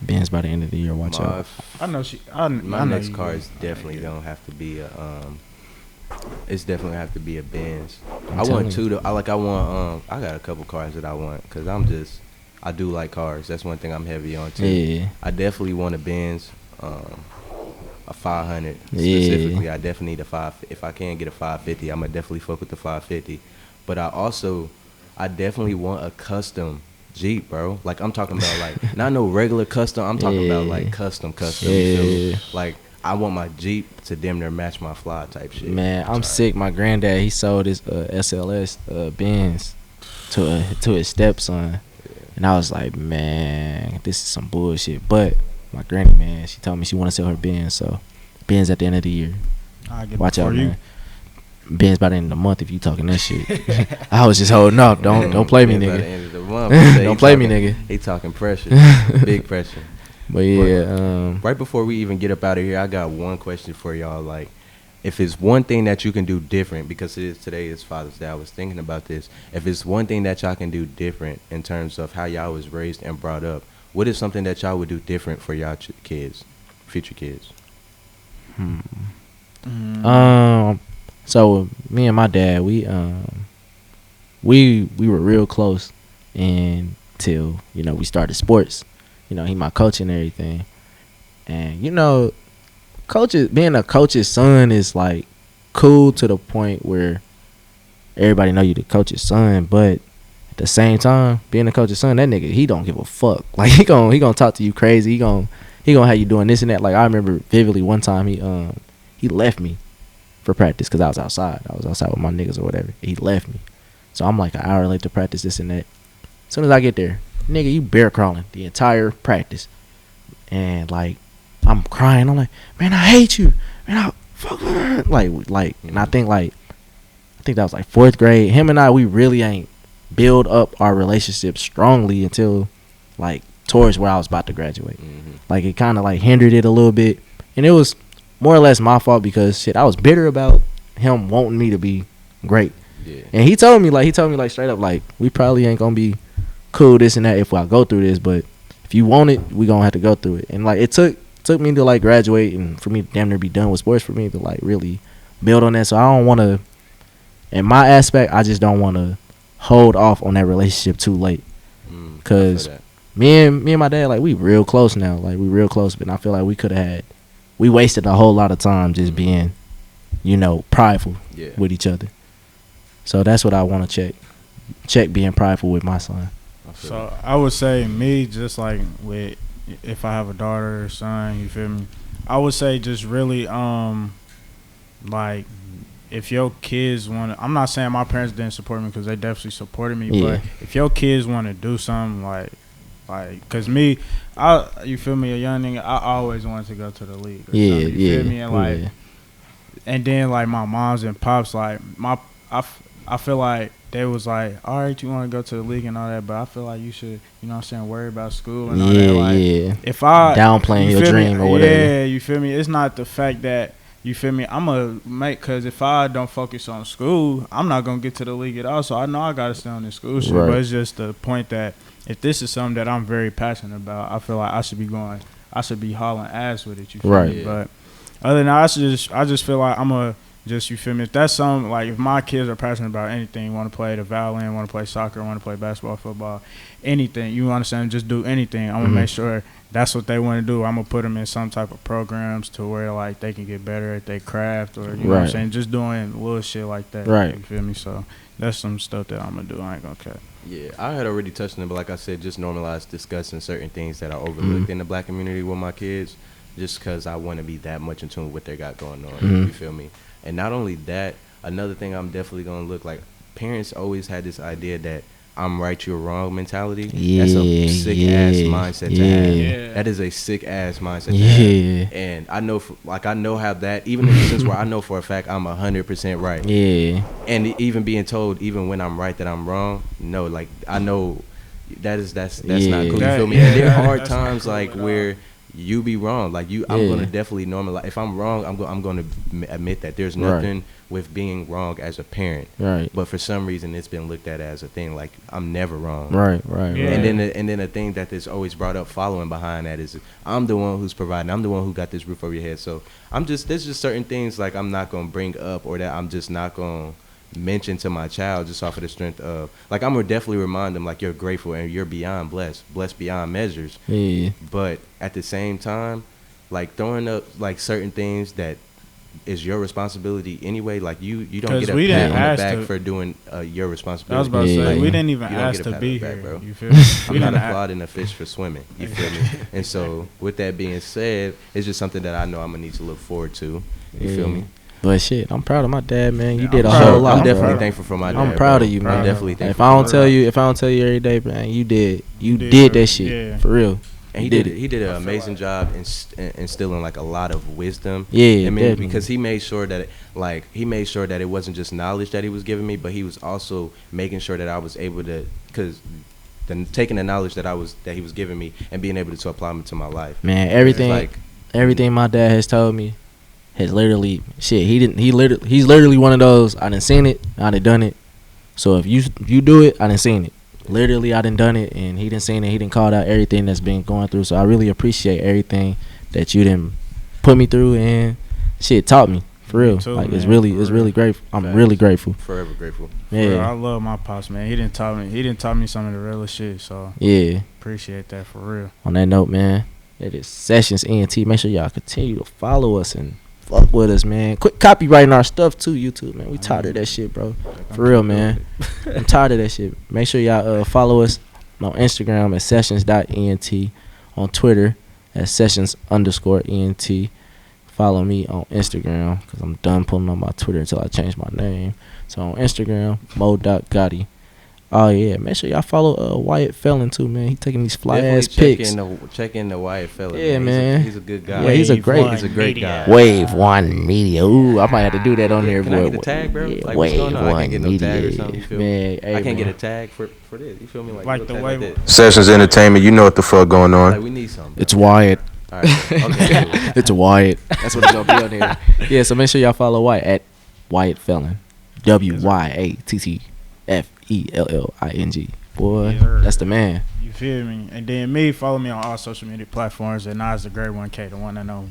Benz by the end of the year. Watch out. I know my next car is definitely gonna have to be a it's definitely have to be a Benz. I want two. I got a couple cars that I want, because I do like cars. That's one thing I'm heavy on too. Yeah. I definitely want a Benz. a 500 Yeah. specifically. I definitely need a 5. If I can get a 550, I'm gonna definitely fuck with the 550. But I definitely want a custom Jeep, bro. Like I'm talking about like not no regular custom. I'm talking about like custom. You feel me? Yeah. Like I want my Jeep to damn near match my fly type shit. Man, I'm sick. My granddad, he sold his SLS Benz to his stepson, and I was like, man, this is some bullshit. But my granny, man, she told me she want to sell her Benz, so Benz at the end of the year. Watch out, man. Benz by the end of the month if you talking that shit. I was just holding up. Don't play me, nigga. Don't play me, nigga. He talking pressure, big pressure. But yeah, right before we even get up out of here, I got one question for y'all. Like, if it's one thing that you can do different, because today is Father's Day, I was thinking about this. If it's one thing that y'all can do different in terms of how y'all was raised and brought up, what is something that y'all would do different for y'all kids, future kids? So me and my dad, we were real close until we started sports. He my coach and everything, and being a coach's son is like cool to the point where everybody know you the coach's son, but at the same time, being a coach's son, that nigga, he don't give a fuck. Like he gonna talk to you crazy. He gonna have you doing this and that. Like I remember vividly one time he left me for practice because I was outside. I was outside with my niggas or whatever. He left me, so I'm like an hour late to practice, this and that. As soon as I get there, nigga, you bear crawling the entire practice, and like I'm crying. I'm like, man, I hate you, man. And I think that was like 4th grade. Him and I, we really ain't build up our relationship strongly until like towards where I was about to graduate. Like it kind of like hindered it a little bit, and it was more or less my fault because shit, I was bitter about him wanting me to be great. Yeah. And he told me straight up, like, we probably ain't gonna be cool, this and that, if I go through this, but if you want it, we gonna have to go through it. And like it took me to like graduate and for me to damn near be done with sports, for me to like really build on that. So I don't want to, in my aspect, I just don't want to hold off on that relationship too late, because me and my dad, like, we real close now. Like we real close, but I feel like we wasted a whole lot of time just being prideful with each other. So that's what I want to check being prideful with my son. So I would say me, just like with, if I have a daughter or son, you feel me, I would say just really like if your kids want to, I'm not saying my parents didn't support me, because they definitely supported me, but if your kids want to do something like cause me, you feel me, a young nigga, I always wanted to go to the league or something, you feel me, and like and then like my moms and pops, like I feel like they was like, all right, you want to go to the league and all that, but I feel like you should, worry about school and all that. Like, if I downplaying your dream or whatever. Yeah, you feel me? It's not the fact that, you feel me, I'm going to because if I don't focus on school, I'm not going to get to the league at all. So I know I got to stay on this school shit. Right. But it's just the point that if this is something that I'm very passionate about, I feel like I should be hauling ass with it, you feel me? But other than that, I just feel like I'm a, just, you feel me, if that's something, like, if my kids are passionate about anything, want to play the violin, want to play soccer, want to play basketball, football, anything, you understand, just do anything, I'm going to make sure that's what they want to do. I'm going to put them in some type of programs to where, like, they can get better at their craft, or, you know what I'm saying, just doing little shit like that. Right. You feel me? So that's some stuff that I'm going to do. I ain't going to cut. Yeah, I had already touched on it, but like I said, just normalize discussing certain things that are overlooked in the black community with my kids, just because I want to be that much in tune with what they got going on. You feel me? And not only that, another thing I'm definitely going to look like, parents always had this idea that I'm right, you're wrong mentality. That's a sick-ass mindset to have. Yeah. That is a sick-ass mindset to have. And I know how that, even in the sense where I know for a fact I'm 100% right. Yeah. And even being told, even when I'm right, that I'm wrong, no, like, I know that's not cool. You feel me? And there are hard times, like, where you be wrong. Like, I'm gonna definitely normalize. If I'm wrong, I'm gonna admit that. There's nothing with being wrong as a parent. Right. But for some reason, it's been looked at as a thing. Like, I'm never wrong. Right. And then a thing that is always brought up following behind that is, I'm the one who's providing. I'm the one who got this roof over your head. So there's just certain things, like, I'm not gonna bring up, or that I'm just not gonna mention to my child, just off of the strength of, like, I'm gonna definitely remind them, like, you're grateful and you're beyond blessed beyond measures. But at the same time, like throwing up like certain things that is your responsibility anyway. Like you don't get a we pat didn't on the ask back to- for doing your responsibility. I was about to say, Like, we didn't even you don't ask get a to pat be on the back, here. bro. You feel me? I'm We not didn't applauding a fish for swimming. You feel me? And so, with that being said, it's just something that I know I'm gonna need to look forward to. You feel me? But shit, I'm proud of my dad, man. You Yeah, did a I'm proud whole of- lot. I'm definitely bro. thankful for my dad. I'm proud bro. of you, I'm man. definitely thankful. If I don't for tell him. you, every day, man, you did did that good. shit Yeah. for real. And he did it. He did an amazing job in instilling like a lot of wisdom. Yeah, I mean, definitely. because he made sure that it wasn't just knowledge that he was giving me, but he was also making sure that I was able to, because taking the knowledge that he was giving me and being able to apply them to my life. Man, It's everything my dad has told me has literally shit. He's literally one of those. I done seen it. I done done it. So if you do it, I done seen it. Literally, I done done it, and he done seen it. He done called out everything that's been going through. So I really appreciate everything that you done put me through and shit taught me for real. too, Like man, it's for really real. grateful. I'm Facts. really grateful. forever grateful. Yeah. Yeah, I love my pops, man. He didn't taught me some of the realest shit. So yeah. appreciate that for real. On that note, man, it is Sessions ENT. Make sure y'all continue to follow us and fuck with us, man. Quit copywriting our stuff too, YouTube, man. We tired of that shit, bro. For real, man. I'm tired of that shit. Make sure y'all follow us on Instagram at sessions.ent, on Twitter at sessions_ent. Follow me on Instagram because I'm done pulling on my Twitter until I change my name. So on Instagram, mo.gotti. Oh yeah, make sure y'all follow Wyatt Felon too, man. He taking these fly ass pics. Check in the Wyatt fella. Yeah, man. He's a good guy. Yeah, he's a great guy. Wave One Media. Ooh, I might have to do that on there, Can I boy. get a tag, bro? Yeah, Like, what's going Wave on? I One can't get no tag or Media. something. You feel me? Man, hey, I can't get man. a tag for this. You feel me? Like little the tag way- that. Sessions Entertainment, you know what the fuck going on. Like we need something. It's Wyatt. All right, bro. Okay, cool. It's Wyatt. That's what it's gonna be on there. Yeah, so make sure y'all follow Wyatt at Wyatt Felon. WYATTFELLING. Boy, Yes, sir. that's the man. You feel me? And then me, follow me on all social media platforms at Nas the Great 1K, the one I know.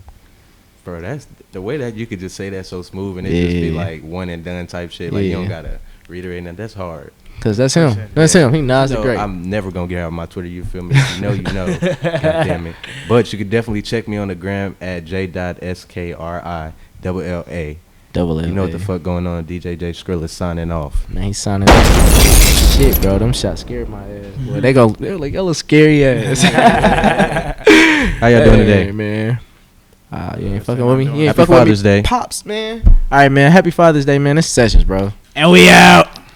Bro, that's the way that you could just say that so smooth and it just be Yeah. like one and done type shit. Like you don't Yeah. gotta reiterate that. That's hard. Cause that's him. Appreciate That's him. He Nas You the know, Great. I'm never gonna get out of my Twitter. You feel me? If you know, you know. God damn it. But you could definitely check me on the gram at j.skrilla. Double L. You know what the fuck going on? DJ J Skrilla signing off. Man, he's signing. Shit, bro, them shots scared my ass. Boy, they're like, y'all little scary ass. How y'all doing Hey, today? man? You ain't fucking Same, with me. I'm You ain't Happy fucking with Father's me. Day. Pops, man. All right, man. Happy Father's Day, man. It's Sessions, bro. And we out.